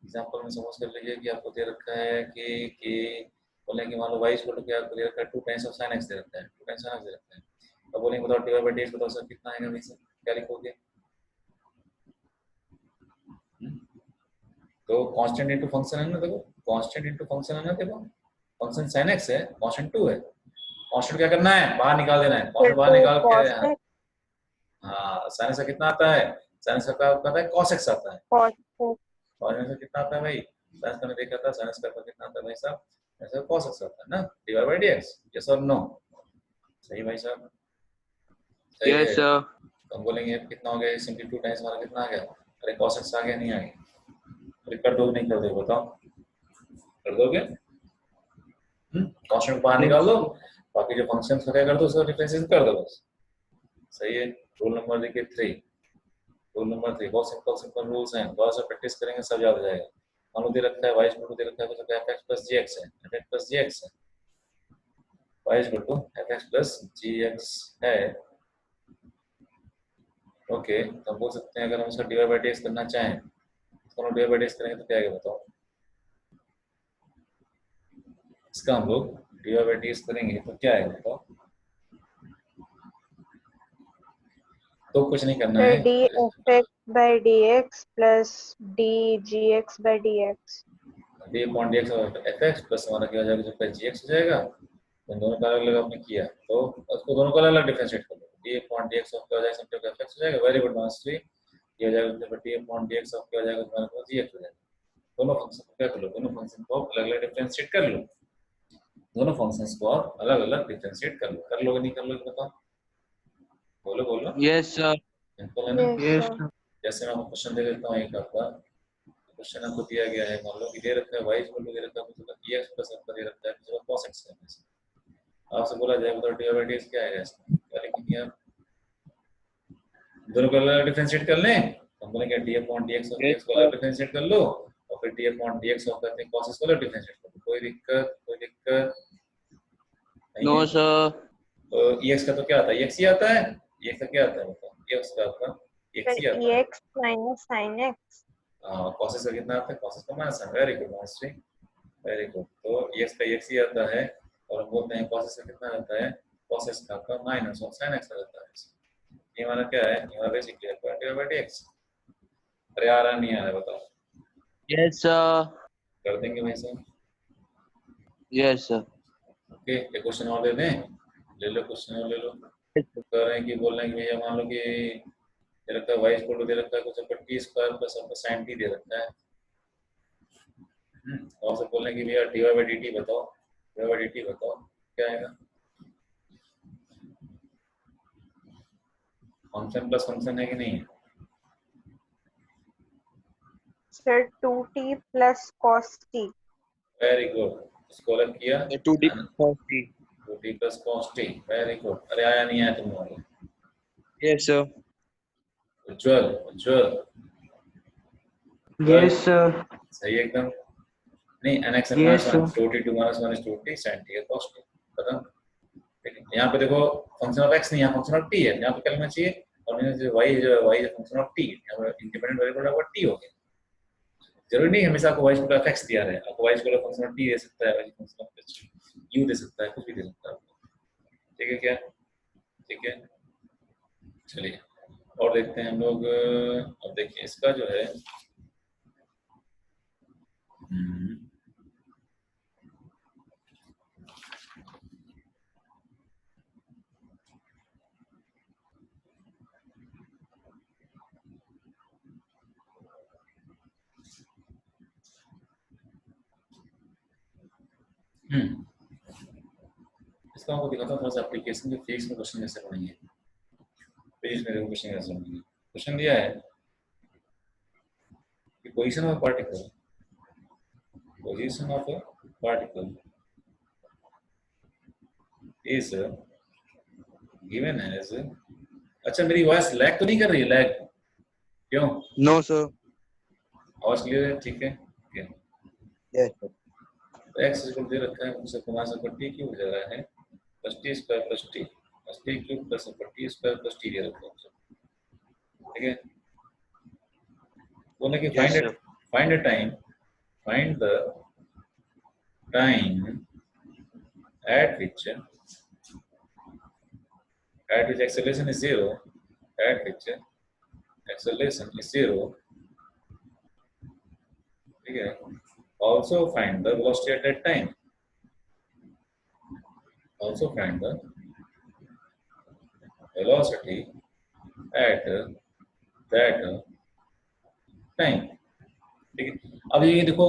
एग्जांपल में सपोज कर लीजिए कि आपको दे रखा है कि बोले कि मान लो y इक्वल टू क्या आपको दे रखा है 2 टाइम्स ऑफ sin x दे रखा है, 2 टाइम्स sin x दे रखा है। अब बोलेंगे बताओ dy by dx बताओ सर कितना आएगा भाई सर, क्या लिखोगे? तो कांस्टेंट इनटू फंक्शन है ना, देखो कांस्टेंट इनटू फंक्शन है ना, देखो फंक्शन sin x है, कांस्टेंट 2 है, कांस्टेंट क्या करना है बाहर निकाल देना है, कांस्टेंट बाहर निकाल के cos x हाँ sin x का कितना आता है, sin x का आता है cos x आता है, cos x और इसमें कितना आता है भाई, sin x का मैंने देखा था sin x का कितना आता है भाई साहब, ऐसा cos x आता है ना, dy by dx, यस और नो? सही भाई साहब, सही यस है। सर। तो हम बोलेंगे कितना हो गया, सिंपली 2 टाइम्स हमारा कितना आ गया, अरे cos x आ गया नहीं आ गया, अरे कर दो नहीं कर दो बताओ, कर दोगे? कांस्टेंट बाहर निकाल दो, बाकी जो फंक्शंस वगैरह कर दो उसका डिफरेंशिएशन कर दो बस। सही है। रूल नंबर देखिए 3, रूल नंबर 3 बहुत सिंपल सिंपल रूल्स हैं, थोड़ा सा प्रैक्टिस करेंगे सब याद हो जाएगा। मान लो दे रखा है y इक्वल टू दे रखा है कुछ fx प्लस gx है, fx प्लस gx है, y equal to fx plus gx है। ओके, तो हम बोल सकते हैं अगर हम इसका dy by dx करना चाहें, तो dy by dx करेंगे तो क्या आएगा बताओ? इसका हम लोग dy by dx करेंगे तो क्या आएगा बताओ? तो कुछ नहीं करना है, dfx by dx plus dgx by dx D upon dx और fx प्लस हमारा क्या हो जाएगा जो gx हो जाएगा। तो दोनों का अलग अलग आपने किया तो उसको दोनों का अलग अलग डिफरेंशिएट कर लो, डी अपॉन dx ऑफ क्या हो जाएगा समझो fx हो जाएगा, वेरी गुड मास्टरी, ये हो जाएगा तो डी अपॉन dx ऑफ क्या हो जाएगा तुम्हारे पास gx हो जाएगा। दोनों फंक्शन को क्या कर लो, दोनों फंक्शन को अलग अलग डिफरेंशिएट कर लो, दोनों फंक्शंस को आप अलग अलग डिफरेंशिएट कर लो, कर लोगे नहीं कर लोगे बताओ, बोलो बोलो, यस सर। सिंपल है ना? yes Yes, sir sir. जैसे मैं आपको क्वेश्चन दे देता हूँ एक आपका क्वेश्चन आपको दिया गया है, मान लो कि दे रखा है y इक्वल टू दे रखा है कुछ dx प्लस आपका दे रखा है कुछ cos x है, आपसे बोला जाए बताओ dy by dx क्या आएगा इसमें, क्या लिखेंगे आप? दोनों को अलग डिफरेंशिएट कर लें, हम बोलेंगे d upon dx of dx को अलग डिफरेंशिएट कर लो और फिर d अपॉन dx ऑफ करते हैं cos x को अलग डिफरेंशिएट कर लो, कोई दिक्कत नहीं नो है। सर। तो ex का तो क्या आता है, ex ही आता है, ex का क्या आता है बताओ, ex का आपका ex ही आता है, ex minus sin x cos x का कितना आता है, cos x का माइनस है, very good mastery, very good. तो ex का ex ही आता है और हम बोलते हैं cos x का कितना आता है, cos x का आपका माइनस और sin x आता है, ये हमारा क्या है, ये हमारा बेसिकली आपका dy by dx। अरे आ रहा नहीं आ रहा बताओ, यस सर। कर देंगे भाई साहब? Yes sir. ओके, एक क्वेश्चन और दे दें, ले लो क्वेश्चन और ले लो। कह रहे हैं कि बोल रहे हैं कि भैया मान लो कि दे रखा है y इक्वल टू दे रखा है कुछ आपका t स्क्वायर प्लस आपका sin t दे रखा है, और से बोल रहे हैं कि भैया dy by dt बताओ, dy by dt बताओ क्या आएगा? फंक्शन प्लस फंक्शन है कि नहीं है? sir 2t plus cos t very good, इसको अलग किया 2d 2t plus cos t, very good. अरे आया नहीं आया तुम लोगों को? Yes sir. Ujjwal Ujjwal Yes, sir. सही एकदम, नहीं nx and Yes, minus sir. 1 2t 2 minus 1 is 2t sin t है cos t, खत्म। लेकिन यहाँ पे देखो फंक्शन ऑफ x नहीं, यहाँ फंक्शन ऑफ t है, यहाँ पे क्या लिखना चाहिए, और यहाँ जो y जो है y is function of t, यहाँ पे इंडिपेंडेंट वेरिएबल आपका t हो गया। जरूरी नहीं हमेशा आपको y स्क्वायर ऑफ x दिया रहे, आपको y square function of t दे सकता है, y फंक्शन ऑफ u दे सकता है, कुछ भी दे सकता है आपको। ठीक है क्या? ठीक है, चलिए और देखते हैं हम लोग। अब देखिए इसका जो है इसका आपको दिखाता हूँ थोड़ा सा एप्लीकेशन के फिजिक्स में क्वेश्चन कैसे बनेंगे, फिजिक्स में क्वेश्चन कैसे बनेंगे। क्वेश्चन दिया है कि position of particle, position of particle is given as, अच्छा मेरी वॉइस लैग तो नहीं कर रही है, लैग क्यों? No sir. आवाज क्लियर है? ठीक है, यस सर। तो x इक्वल दे रखा है, उसे कमा सकते t क्यूब दे रहा है plus t square plus t cube plus t square plus t दे रखा है। ठीक है, बोलने की Yes, sir. find the time at which acceleration is 0, at which acceleration is 0, ठीक है, also find the velocity at that time, also find the velocity at that time, ठीक है। अब ये देखो,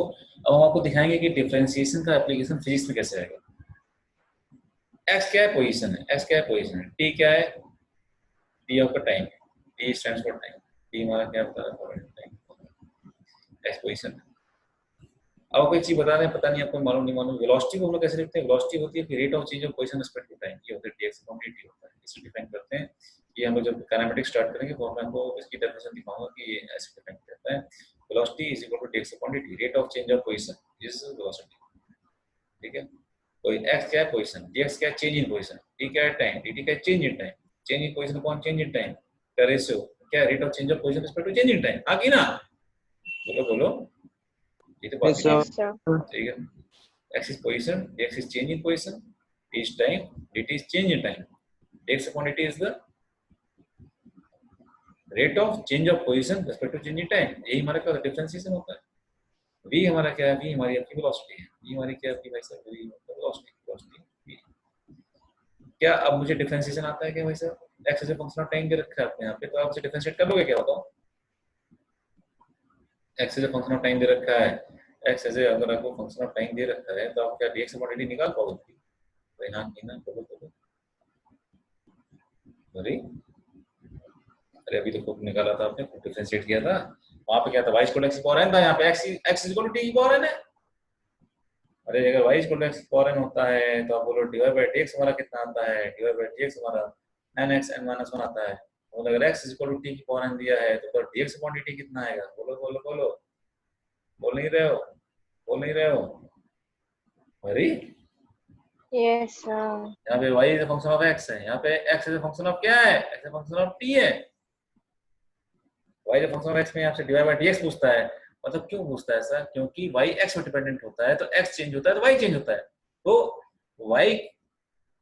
अब हम आपको दिखाएंगे कि डिफरेंशिएशन का एप्लीकेशन फिजिक्स में कैसे आएगा। x क्या है, पोजीशन है, x क्या है, पोजीशन है, t क्या है, t आपका time, t stands for time, t हमारा क्या होता है, टाइम, x पोजीशन है। अब कोई चीज बता दें, पता नहीं आपको मालूम नहीं मालूम, वेलोसिटी को हम लोग कैसे लिखते हैं, वेलोसिटी होती है rate of change of position respect to time, ये होता है dx अपॉन dt होता है, इसे डिफाइन करते हैं। ये हम लोग जब काइनेमेटिक्स स्टार्ट करेंगे तो मैं आपको इसकी डेफिनेशन दिखाऊंगा कि ये ऐसे डिफाइन करता है। Velocity is equal to dx upon dt, rate of change of position is velocity, ठीक है। तो x क्या है, पोजीशन, dx क्या है, चेंज इन पोजीशन, t क्या है, टाइम, dt क्या है, change in time, change in position upon change in time का रेशियो क्या है, rate of change of position respect to change in time. आगे ना बोलो बोलो, ये तो बात Yes, sir. Yes, sir. ठीक है। x is position, dx is change in position, t is time, dt is change in time, dx upon dt is the rate of change of position respect to change in time, यही हमारा क्या डिफरेंशिएशन होता है। v हमारा क्या है, v हमारी आपकी वेलोसिटी है, v हमारी क्या है आपकी भाई साहब, v वेलोसिटी, v। क्या अब मुझे डिफरेंशिएशन आता है क्या भाई साहब, x as a function of time दे रखा है आपने यहाँ पे, तो आप उसे डिफरेंशिएट कर लोगे क्या, बताओ। x as a function of time दे रखा है, x एज अगर आपको फंक्शन ऑफ टाइम दे रखा है तो आप क्या dx अपॉन dt निकाल पाओगे, तो यहाँ की ना बोलो बोलो, अरे अभी तो खूब निकाला था आपने, खूब डिफरेंशिएट किया था, वहां पे क्या था, y इक्वल x की पावर n था, यहाँ पे x इक्वल टू t की पावर n है। अरे अगर y इक्वल टू x की पावर n होता है तो आप बोलो dy बाय dx हमारा कितना आता है, dy बाय dx हमारा nx n-1 आता है। और अगर x इक्वल टू t की पावर n दिया है तो dx अपॉन dt कितना आएगा, बोलो बोलो बोलो, बोल नहीं रहे हो, बोल नहीं रहे हो, अरे Yes, sir. यहाँ पे y is a function of x है, यहाँ पे x is a function of क्या है, x is a function of t है। y is a function of x में आपसे dy बाय dx पूछता है, मतलब क्यों पूछता है ऐसा, क्योंकि y x पर डिपेंडेंट होता है, तो x चेंज होता है तो y चेंज होता है, तो y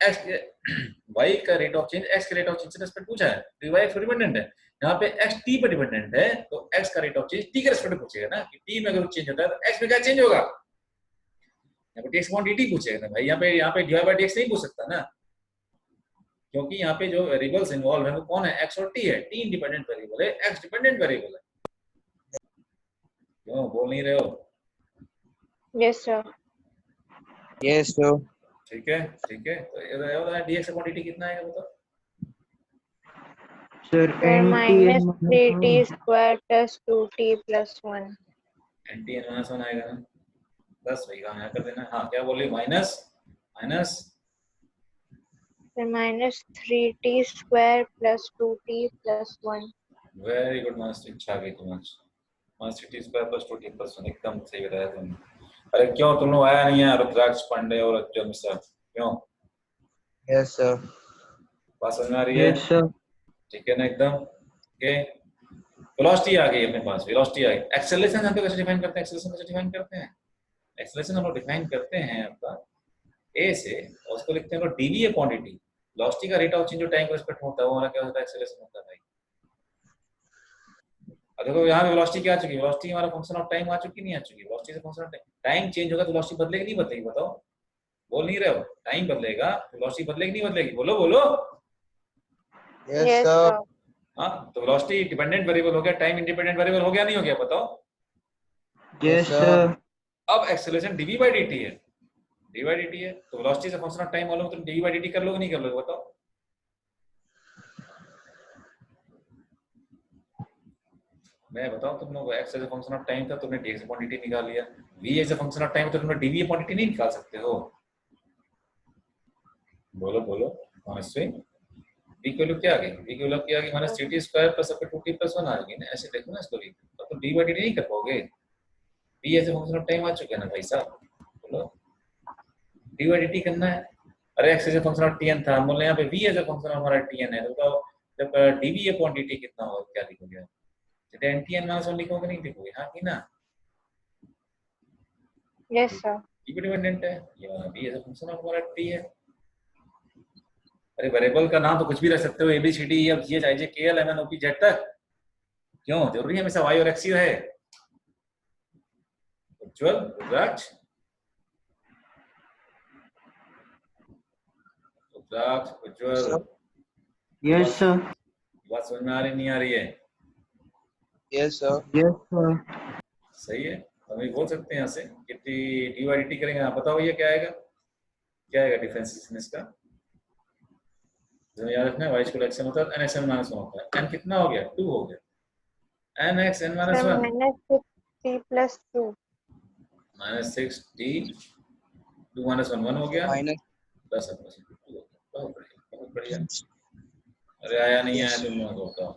x y का रेट ऑफ चेंज x के रेट ऑफ चेंज से रिस्पेक्ट पूछा है, तो y x पर डिपेंडेंट है, यहाँ पे x t पर डिपेंडेंट है, तो x का रेट ऑफ चेंज t के रिस्पेक्ट में पूछेगा ना, कि t में अगर चेंज होता है तो x में क्या चेंज होगा, यहाँ पे dx अपॉन dt पूछेगा ना भाई, यहाँ पे dy बाय dx नहीं पूछ सकता ना, क्योंकि यहाँ पे जो वेरिएबल्स इन्वॉल्व है वो कौन है, x और t है, t इंडिपेंडेंट वेरिएबल है, x डिपेंडेंट वेरिएबल है। क्यों बोल नहीं रहे हो, Yes, sir. Yes, sir. ठीक है, ठीक है, तो ये dx अपॉन dt कितना आएगा बताओ। Sir, Sir, NT minus and 3t square plus 2t plus 1. nt n-1 आएगा ना, बस वही काम यहाँ कर देना। हाँ क्या बोल रही, minus minus Sir, minus 3t square plus 2t plus 1. Very good, minus इच्छा गई तुम्हारी, minus 3t square plus 2t plus 1, एकदम सही बताया तुमने। अरे क्यों तुम लोग आया नहीं है रुद्राक्ष पांडे और अज्जल सर, क्यों, Yes, sir. बात समझ में आ रही है, yes, sir. ठीक है ना एकदम, ओके। वेलोसिटी आ गई अपने पास, वेलोसिटी आ गई। एक्सेलरेशन हम तो कैसे डिफाइन करते हैं, एक्सेलरेशन कैसे डिफाइन करते हैं, एक्सेलरेशन हम लोग डिफाइन करते हैं आपका a से, और उसको लिखते हैं dv अपॉन dt, वेलोसिटी का रेट ऑफ चेंज जो टाइम के रिस्पेक्ट होता है वो हमारा क्या होता है, एक्सेलरेशन होता है भाई। अब देखो यहाँ पे वेलोसिटी क्या आ चुकी है, वेलोसिटी हमारा फंक्शन ऑफ टाइम आ चुकी नहीं आ चुकी, वेलोसिटी से फंक्शन ऑफ टाइम चेंज होगा तो वेलोसिटी बदलेगी नहीं बदलेगी, बताओ, बोल नहीं रहे हो, टाइम बदलेगा वेलोसिटी बदलेगी नहीं बदलेगी, बोलो बोलो। Yes, Yes, sir. sir. हाँ तो वेलोसिटी डिपेंडेंट वेरिएबल हो गया, टाइम इंडिपेंडेंट वेरिएबल हो गया नहीं हो गया, बताओ। Yes, sir. sir. अब एक्सेलरेशन dv बाय dt है, dv बाय dt है, तो वेलोसिटी से फंक्शन ऑफ टाइम मालूम है, तो dv बाय dt कर लोगे नहीं कर लोगे, बताओ। मैं बताऊं तुम लोग, x as a function of time था, तुमने dx अपॉन dt निकाल लिया, v as a function of time तो तुमने dv अपॉन dt नहीं निकाल सकते हो, बोलो बोलो ऑनेस्टली। v की वैल्यू क्या आ गई, v की वैल्यू क्या आ गई, minus 3t square plus 2t plus 1 आ गई ना, ऐसे देखो ना इसको, अब तो d बाय dt नहीं कर पाओगे, v as a function of time आ चुका है ना भाई साहब, बोलो d बाय dt करना है। अरे x as a function of tn था, बोल रहे हैं यहाँ पे v as a function of हमारा tn है, तो जब dv अपॉन dt कितना होगा, क्या लिखोगे? जब ntn माइनस 1 लिखोगे नहीं लिखोगे? हाँ कि ना? Yes, sir. टी डिपेंडेंट है, ये वाला भी एज अ फंक्शन ऑफ हमारा टी है। अरे वेरिएबल का नाम तो कुछ भी रख सकते हो, ABCD या GH IJ KL MN OP Z तक। क्यों जरूरी है हमेशा y और x ही रहे? उज्जवल, रुद्राक्ष, उज्जवल, यस सर, बात समझ में आ रही नहीं आ रही है? यस सर, यस सर, सही है, हम ये बोल सकते हैं यहाँ से कि डी वाई डी करेंगे। आप बताओ ये क्या आएगा, क्या आएगा डिफरेंशिएशन इसका? याद रखना है, y इक्वल x होता है, n x n माइनस 1 होता है। n कितना हो गया? 2 हो गया। n x n minus 1 -6t plus 2. Minus 6t 2 minus 1 1 हो गया, माइनस प्लस 2 हो गया। बहुत बढ़िया, बहुत बढ़िया। अरे आया नहीं आया तुम लोगों को बताओ।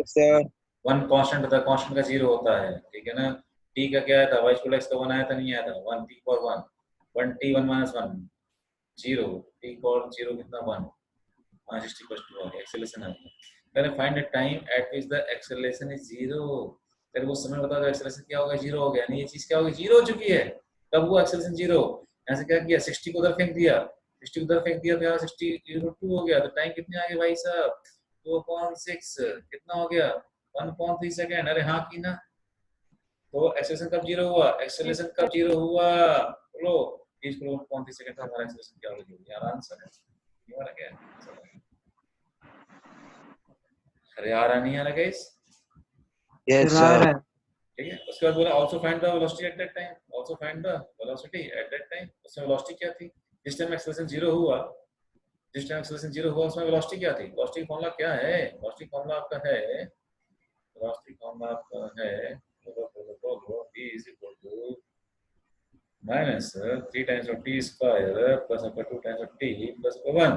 सर, 1 कांस्टेंट होता है, कांस्टेंट का 0 होता है, ठीक है ना? t का क्या आया था? y इक्वल x का 1 आया था, नहीं आया था? 1 t for 1 1t 1 minus 1 0 t for 0 कितना 1 60 plus 2 आ गया, एक्सेलरेशन आ गया। पहले find the time at which the acceleration is 0। तेरे को समय बता दो एक्सेलरेशन क्या होगा, 0 हो गया। नहीं, ये चीज क्या होगी, 0 हो चुकी है। तब वो एक्सेलरेशन 0। यहाँ से क्या किया, 60 को उधर फेंक दिया, 60 उधर फेंक दिया तो यहाँ 60 2 हो गया। तो टाइम कितने आ गए भाई साहब? 2/6 कितना हो गया? 1.3 सेकंड। अरे हाँ की ना? तो एक्सेलरेशन कब 0 हुआ? एक्सेलरेशन कब 0 हुआ? बोलो। 1.3 सेकंड का हमारा एक्सेलरेशन क्या होगा? यार आंसर है ये वाला क्या है? अरे आ रहा नहीं आ रहा गाइस? यस सर आ सर, रहा है। ठीक है, उसके बाद बोला also find the velocity at that time, also find the velocity at that time. उसमें वेलोसिटी क्या थी जिस टाइम एक्सेलरेशन 0 हुआ? जिस टाइम एक्सेलरेशन 0 हुआ उसमें वेलोसिटी क्या थी? वेलोसिटी फॉर्मूला क्या है? वेलोसिटी फॉर्मूला आपका है, वेलोसिटी फॉर्मूला आपका है v is equal to minus 3 times of t square plus 2 times of t plus 1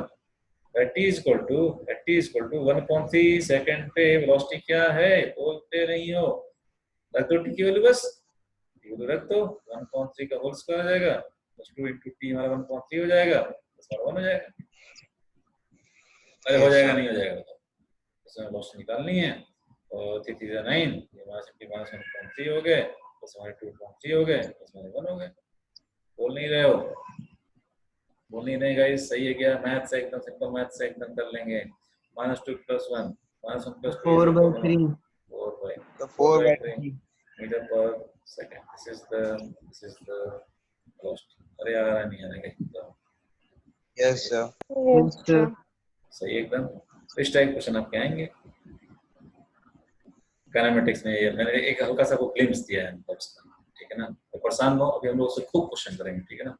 t is equal to 1.3 second पे वेलोसिटी क्या है? बोलते नहीं हो, रख दो t की वैल्यू, बस t की वैल्यू रख दो। 1.3 का होल स्क्वायर आ जाएगा, बस 2 into t हमारा 1.3 हो जाएगा, बस 1 हो जाएगा। अरे हो जाएगा नहीं हो जाएगा बताओ? इसमें वेलोसिटी निकालनी है और 3 3 9 ये हमारा 1.3 हो गए, बस हमारे 2.3 हो गए, बस हमारे 1 हो गए। बोल नहीं रहे हो? बोल नहीं रहे गाइस? सही है क्या? मैथ से एकदम सिंपल, मैथ से एकदम कर लेंगे। -2 + 1 -1 + 2 4/3 4/3 मीटर पर second. This is the velocity. अरे यार नहीं आ रहा है। Yes sir, Yes, sir. सही एकदम। तो इस टाइप क्वेश्चन आपके आएंगे काइनेमेटिक्स में। ये मैंने एक हल्का सा को ग्लिम्स दिया है मतलब इसका, ठीक है ना? तो परेशान हो, अभी हम लोग उससे खूब क्वेश्चन करेंगे, ठीक है ना?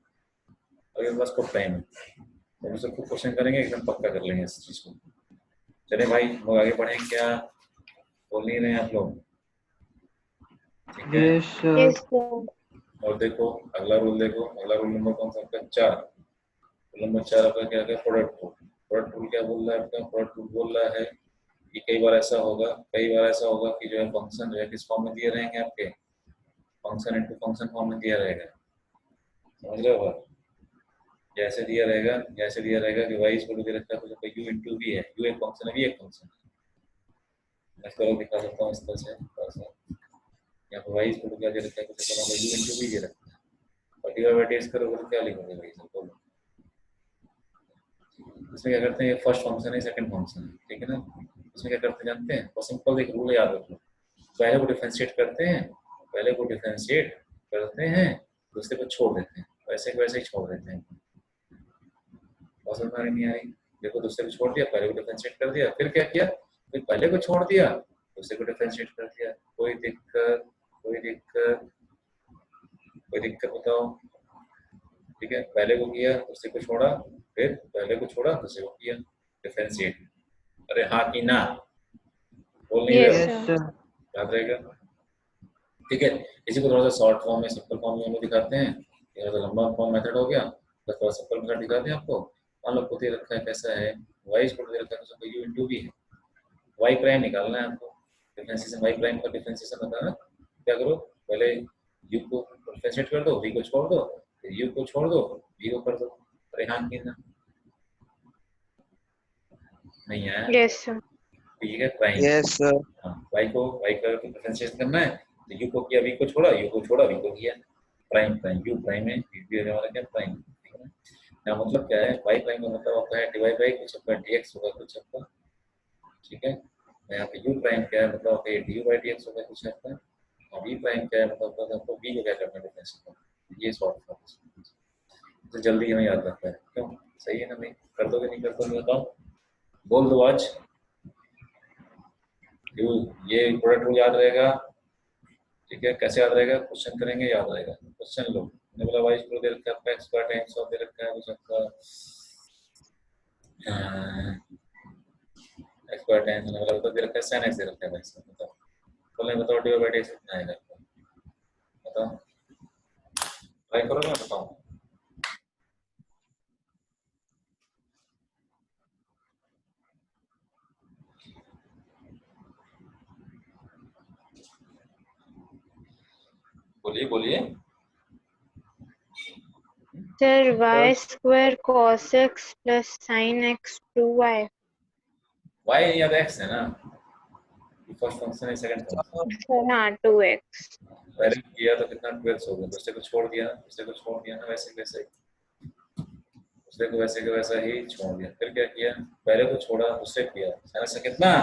अभी हमारे पास खूब टाइम है, तो हम उससे खूब क्वेश्चन करेंगे, एकदम पक्का कर लेंगे इस चीज को। चले भाई हम लोग आगे बढ़ें क्या? बोल नहीं रहे आप लोग? ठीक है। Yes sir, Yes, sir. और देखो अगला रूल, देखो अगला रूल नंबर कौन सा आपका? 4। रूल नंबर 4 आपका क्या है? Product rule. प्रोडक्ट रूल क्या बोल रहा है आपका? प्रोडक्ट रूल बोल रहा है कि कई बार ऐसा होगा कि जो है फंक्शन जो है किस फॉर्म में दिए रहेंगे आपके? फंक्शन इनटू फंक्शन फॉर्म में दिया रहेगा, समझ रहे हो? जैसे दिया रहेगा कि y इसको दे रखा है तो u इनटू v है, u एक फंक्शन है, v एक फंक्शन है। मैं इसको और दिखा सकता हूं इस तरह से, यहाँ पर y इसको क्या दे रखा है, कुछ तरह का u इनटू v दे रखा है। और डिवाइड बाय ds करोगे तो क्या लिखोगे भाई सब? बोलो। इसमें क्या करते हैं, फर्स्ट फंक्शन है, सेकंड फंक्शन है, ठीक है ना? इसमें क्या करते हैं जानते हैं? बहुत सिंपल एक रूल याद रख लो। पहले को डिफरेंशिएट करते हैं, दूसरे को छोड़ देते हैं, वैसे ही छोड़ देते हैं। बहुत समझ नहीं आई? देखो दूसरे को छोड़ दिया, पहले को डिफरेंशिएट कर दिया, फिर क्या किया? फिर पहले को छोड़ दिया, दूसरे को डिफरेंशिएट कर दिया। कोई दिक्कत बताओ? ठीक है, पहले को किया, दूसरे को छोड़ा, फिर पहले को छोड़ा, दूसरे को किया, डिफरेंशिएट। अरे हाँ की ना? बोल नहीं Yes, रहे हो? यस सर, याद रहेगा? ठीक है, इसी को थोड़ा सा शॉर्ट फॉर्म में, सिंपल फॉर्म में हम लोग दिखाते हैं। ये थोड़ा लंबा फॉर्म मेथड हो गया, बस थोड़ा सिंपल मेथड दिखाते हैं आपको। मान लो खुद ही रखा है, कैसा है? y को दे रखा है तो u इनटू v है। y प्राइम निकालना है आपको, डिफरेंशिएशन y प्राइम का डिफरेंशिएशन बताना। क्या करो, पहले u को डिफरेंशिएट कर दो, v को छोड़ दो, फिर u को छोड़ दो, v को कर दो। अरे हाँ की ना? नहीं आया? yes, sir. ठीक है प्राइम। Yes sir. हाँ y का डिफरेंशिएट करना है तो u को किया v को छोड़ा u को छोड़ा v को किया प्राइम प्राइम u प्राइम है v होने वाला क्या प्राइम। ठीक है ना मतलब क्या है y प्राइम का मतलब आपका है डिवाइड बाई कुछ आपका dx होगा कुछ आपका। ठीक है यहाँ पे u प्राइम क्या है मतलब आपका du बाई dx होगा कुछ आपका और v प्राइम क्या है मतलब आपको v को क्या करना है डिफरेंशिएट ये सॉल्व करना तो जल्दी हमें याद रहता है क्यों सही है ना भाई कर दोगे नहीं कर दोगे बताओ बोल दो आज ये प्रोडक्ट रूल याद रहेगा। ठीक है कैसे याद रहेगा क्वेश्चन करेंगे याद रहेगा क्वेश्चन लो मैंने बोला वाई दे रखा है आपका एक्स स्क्वायर टाइम्स ऑफ दे रखा है कुछ आपका एक्स स्क्वायर टाइम्स मैंने बोला दे रखा है sin x दे रखा है भाई साहब बताओ बोले बताओ डिवाइड बाय x कितना आएगा बताओ ट्राई करो मैं बताऊं बोलिए बोलिए Sir, y square cos x plus sin x 2y. y या तो x है ना फर्स्ट फंक्शन है सेकंड फंक्शन Sir, हाँ 2x. पहले किया तो कितना 12 हो गया दूसरे को छोड़ दिया ना वैसे वैसे दूसरे को वैसे का वैसा ही छोड़ दिया फिर क्या किया पहले को छोड़ा दूसरे किया सारा से कितना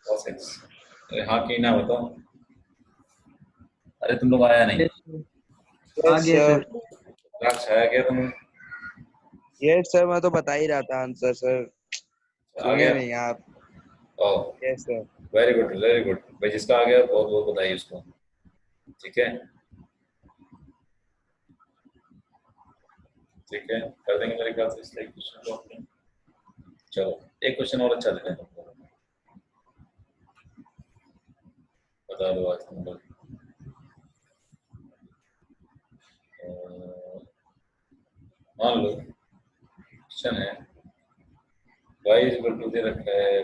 cos x अरे हाँ कि ना बताओ अरे तुम लोग आया नहीं आ गया सर। राग छाया गया तुम यस सर मैं तो बता ही रहा था आंसर सर आ सुने गया नहीं आप। ओ यस सर। वेरी गुड भाई जिसका आ गया बहुत बहुत बधाई उसको। ठीक है कर देंगे मेरे ख्याल से इस क्वेश्चन को अपने। चलो एक क्वेश्चन और अच्छा दे दें तुमको बता दो आज तुम लोग मान लो क्वेश्चन है y इज इक्वल टू दे रखा है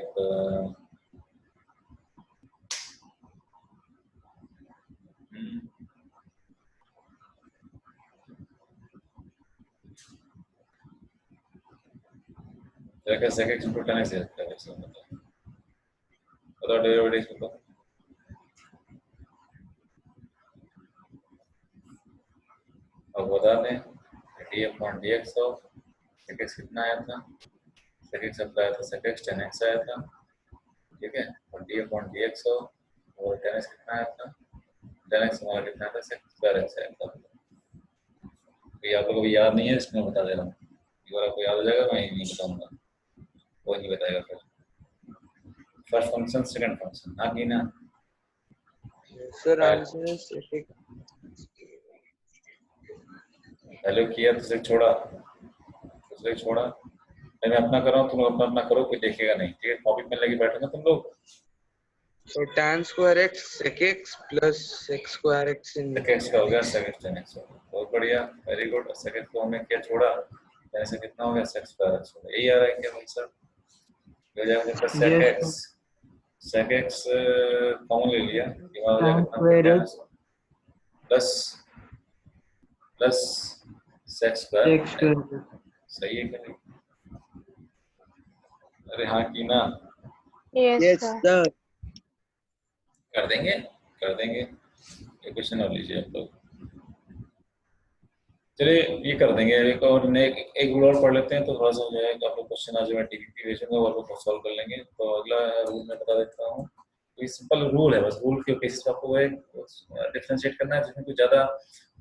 क्या sec x into tan x दे रखा है वैसे बताओ डेरिवेटिव बताओ अब बता दें D upon D x of sec x कितना आया था sec x अपना आया था sec x tan x आया था। ठीक है और D upon D x of और tan x कितना आया था tan x हमारा कितना था sec स्क्वायर x आया था। ये आप लोगों को याद नहीं है इसमें बता दे रहा हूँ एक बार आपको याद हो जाएगा मैं नहीं बताऊंगा वो नहीं बताएगा फिर फर्स्ट फंक्शन सेकंड फंक्शन हाँ कि ना सर आंसर है पहले किया दूसरे छोड़ा मैं अपना कर रहा हूँ तुम लोग अपना अपना करो कोई देखेगा नहीं। ठीक है कॉपी पेन लेके बैठो ना तुम लोग तो tan square x sec x plus sec square x इन sec x का हो गया sec x tan x बहुत बढ़िया वेरी गुड sec x को हमने क्या छोड़ा ऐसे कितना हो गया sec स्क्वायर x यही आ रहा है क्या भाई साहब हो जाएगा sec x कॉमन ले लिया ये हो जाएगा प्लस प्लस sec स्क्वायर सही है क्या अरे हाँ की ना Yes, sir. सर। कर देंगे एक क्वेश्चन और लीजिए आप लोग चलिए ये कर देंगे एक और एक रूल और पढ़ लेते हैं तो थोड़ा सा हो जाएगा आप लोग क्वेश्चन आज मैं टीवीपी भेजूंगा और लोग सॉल्व कर लेंगे। तो अगला रूल मैं बता देता हूँ ये सिंपल रूल है बस रूल के बेसिस पे आपको एक डिफरेंशिएट करना है जिसमें कुछ ज़्यादा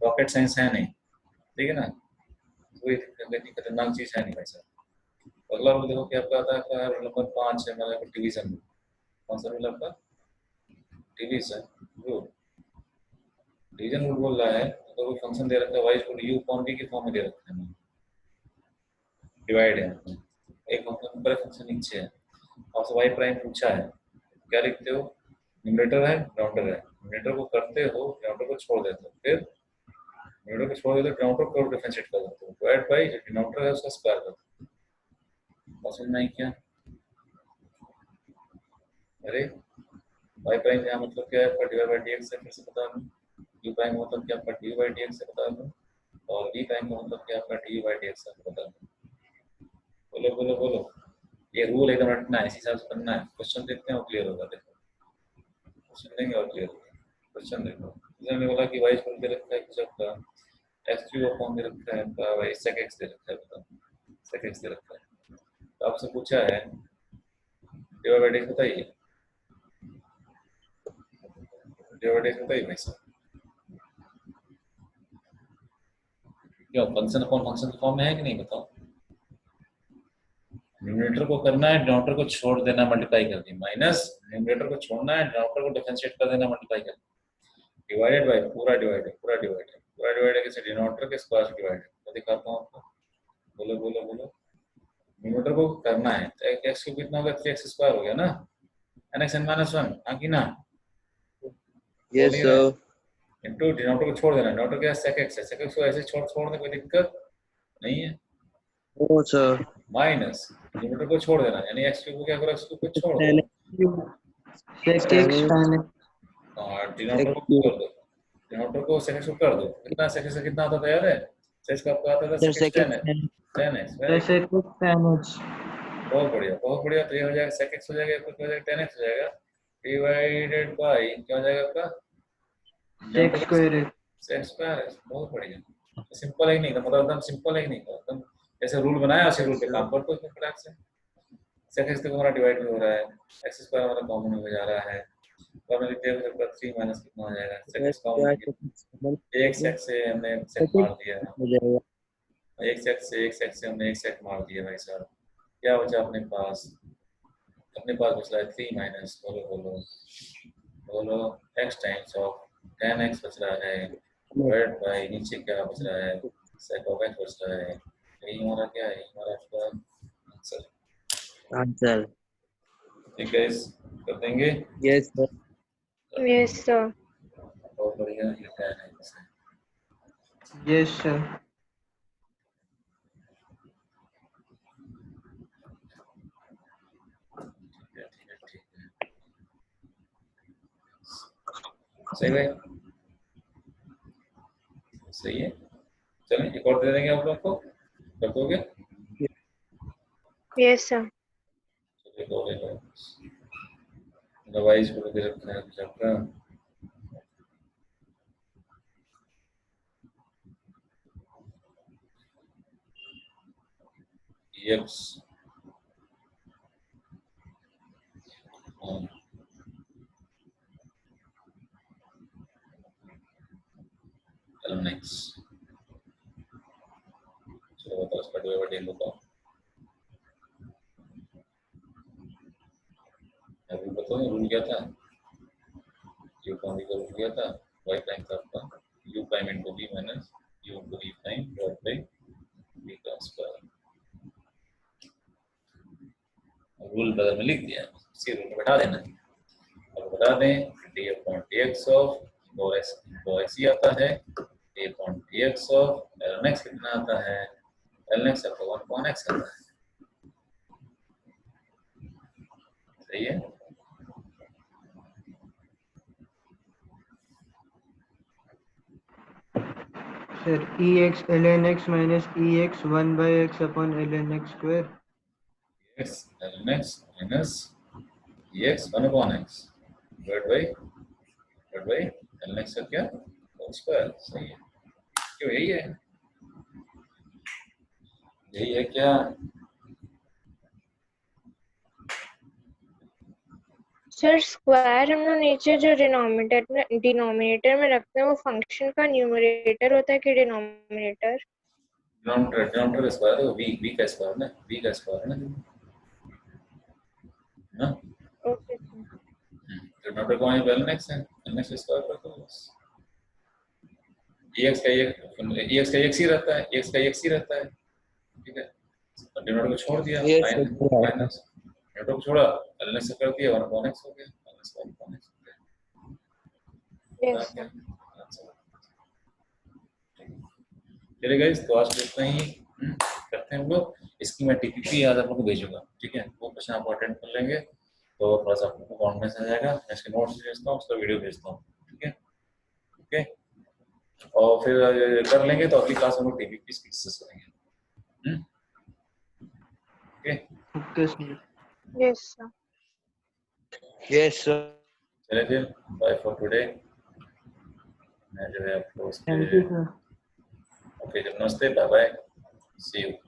रॉकेट साइंस है नहीं। ठीक है ना कोई खतरनाक चीज़ है नहीं भाई साहब। अगला रूल देखो क्या आपका आता है रूल नंबर 5 है मतलब डिवीजन रूल कौन सा रूल आपका डिवीजन रूल बोल रहा है अगर कोई फंक्शन दे रखा है y equal to u upon v के फॉर्म में दे रखा है डिवाइड है एक फंक्शन ऊपर फंक्शन नीचे है आपसे y प्राइम पूछा है क्या लिखते हो न्यूमरेटर है डिनोमिनेटर है न्यूमरेटर को करते हो डिनोमिनेटर को छोड़ देते हो फिर न्यूमरेटर को छोड़ देते हो डिनोमिनेटर को डिफरेंशिएट कर देते हो डिवाइड बाय जो डिनोमिनेटर है उसका स्क्वायर कर दो समझ में आई क्या अरे y प्राइम यहाँ मतलब क्या है आपका डिवाइड बाय dx है फिर से बता दूं u प्राइम का मतलब क्या आपका dy by dx है बता दूं और v प्राइम का मतलब क्या आपका dy by dx है बता दूं बोलो ये रूल एकदम रटना है, इसी हिसाब से करना है। क्वेश्चन देखते हैं और क्लियर होगा। देखो क्वेश्चन देंगे और क्लियर होगा। क्वेश्चन देखो, इसने बोला कि वाई दे रखा है कुछ आपका x3 अपॉन दे रखा है आपका y sec x दे रखा है, बताओ sec x दे रखा है। तो आपसे पूछा है डिवाइड बाय x बताइए, डिवाइड बाय x बताइए भाई साहब। क्यों फंक्शन अपॉन फंक्शन के फॉर्म में है कि नहीं, बताओ। न्यूमरेटर को करना है, डिनोमिनेटर को छोड़ देना, मल्टीप्लाई कर दी, माइनस न्यूमरेटर को छोड़ना है, डिनोमिनेटर को डिफरेंशिएट कर देना, मल्टीप्लाई कर दी, डिवाइडेड बाय पूरा डिवाइड है, पूरा डिवाइड है, पूरा डिवाइड है किसी डिनोमिनेटर के स्क्वायर से डिवाइड है। तो दिखाता हूँ आपको, बोलो बोलो बोलो। न्यूमरेटर को करना है तो x को कितना होगा, 3x स्क्वायर हो गया ना, nx n - 1 हाँ कि ना, Yes sir. इनटू डिनोमिनेटर को छोड़ देना, डिनोमिनेटर क्या sec x है, sec x को ऐसे छोड़ने कोई दिक्कत नहीं है, No sir. माइनस न्यूमरेटर को छोड़ देना, यानी x को क्या करो, x को कुछ छोड़ दो, sec x tan x और डिनोमिनेटर को कर दो, डिनोमिनेटर को sec x को कर दो, कितना sec x से कितना आता था याद है, sec x का आपको आता था sec x tan x, sec x tan x बहुत बढ़िया बहुत बढ़िया। तो ये हो जाएगा sec x हो जाएगा, कुछ हो जाएगा tan x हो जाएगा, डिवाइडेड बाय क्या हो जाएगा आपका sec square x sec square x। बहुत बढ़िया, सिंपल है नहीं, मतलब एकदम सिंपल है नहीं, एकदम जैसे रूल बनाया उसी रूल पे काम करते हो फटाक से। sec x तो हमारा डिवाइड भी हो रहा है, x स्क्वायर हमारा कॉमन हो जा रहा है, तो हमने लिख दिया 3 माइनस कितना हो जाएगा, sec x कॉमन एक sec से हमने sec मार दिया, एक sec से हमने एक sec मार दिया भाई साहब। क्या बचा अपने पास बच रहा है 3 माइनस, बोलो बोलो बोलो, x times of tan x बच रहा है, डिवाइड बाय नीचे क्या बच रहा है, sec of x बच रहा है। यही हमारा क्या है, हमारा आपका आंसर। Answer. ठीक है, इस कर देंगे। Yes sir. Yes, sir. बहुत बढ़िया, ये tan x है। yes sir ठीक है सही है, सही है। चलिए एक और दे देंगे आप लोग को, कर दोगे? Yes, sir. चलिए दो ले लो, दवाइज को दे रखा है कुछ आपका, x ln x। चलो बताओ इसका डेरिवेटिव बताओ, अभी बताओ रूल क्या था, u प्राइम का रूल क्या था, y प्राइम का आपका u prime into v minus u into v prime divide by v का स्क्वायर। रूल बदल में लिख दिया, इसी रूल में बैठा देना। अब बता दें d upon dx of x ही आता है, d upon dx of ln x कितना आता है, ln x आपका 1 अपॉन x आता है। सही है, sir ex ln x minus ex 1 by x upon ln x square x ln x minus dx 1 upon x divide by ln x का क्या होल स्क्वायर। सही है, क्यों यही है क्या, सर स्क्वायर हम लोग नीचे जो डिनोमिनेटर में रखते हैं वो फंक्शन का न्यूमरेटर होता है कि डिनोमिनेटर? डिनोमिनेटर का स्क्वायर है, v का स्क्वायर ना, v का स्क्वायर है ना, ओके डिनोमिनेटर कौन है, ln x है, ln x स्क्वायर कर दो बस। ex का x ही रहता है, x का x ही रहता है, ठीक है। डिनोमिनेटर को छोड़ दिया, Yes, माइनस डिनोमिनेटर को छोड़ा, ln x कर दिया 1 upon x हो गया, ln x 1 upon x हो गया। Yes sir. चलिए गाइस, तो आज इतना ही करते हैं हम लोग। इसकी मैं टीपीपी आज आप लोग को भेजूंगा, ठीक है, वो क्वेश्चन आप अटेंड कर लेंगे तो थोड़ा सा आपको कॉन्फिडेंस आ जाएगा। मैं इसके नोट्स भेजता हूँ, उसका वीडियो भेजता हूँ, ठीक है ओके, और फिर कर लेंगे तो अगली क्लास में हम लोग टीपीपी डिस्कस करेंगे। Okay okay sir yes sir. Yes, sir. चलिए फिर बाय फॉर टुडे। मैं जो है आपको थैंक यू सर। ओके, नमस्ते, बाय बाय, सी यू।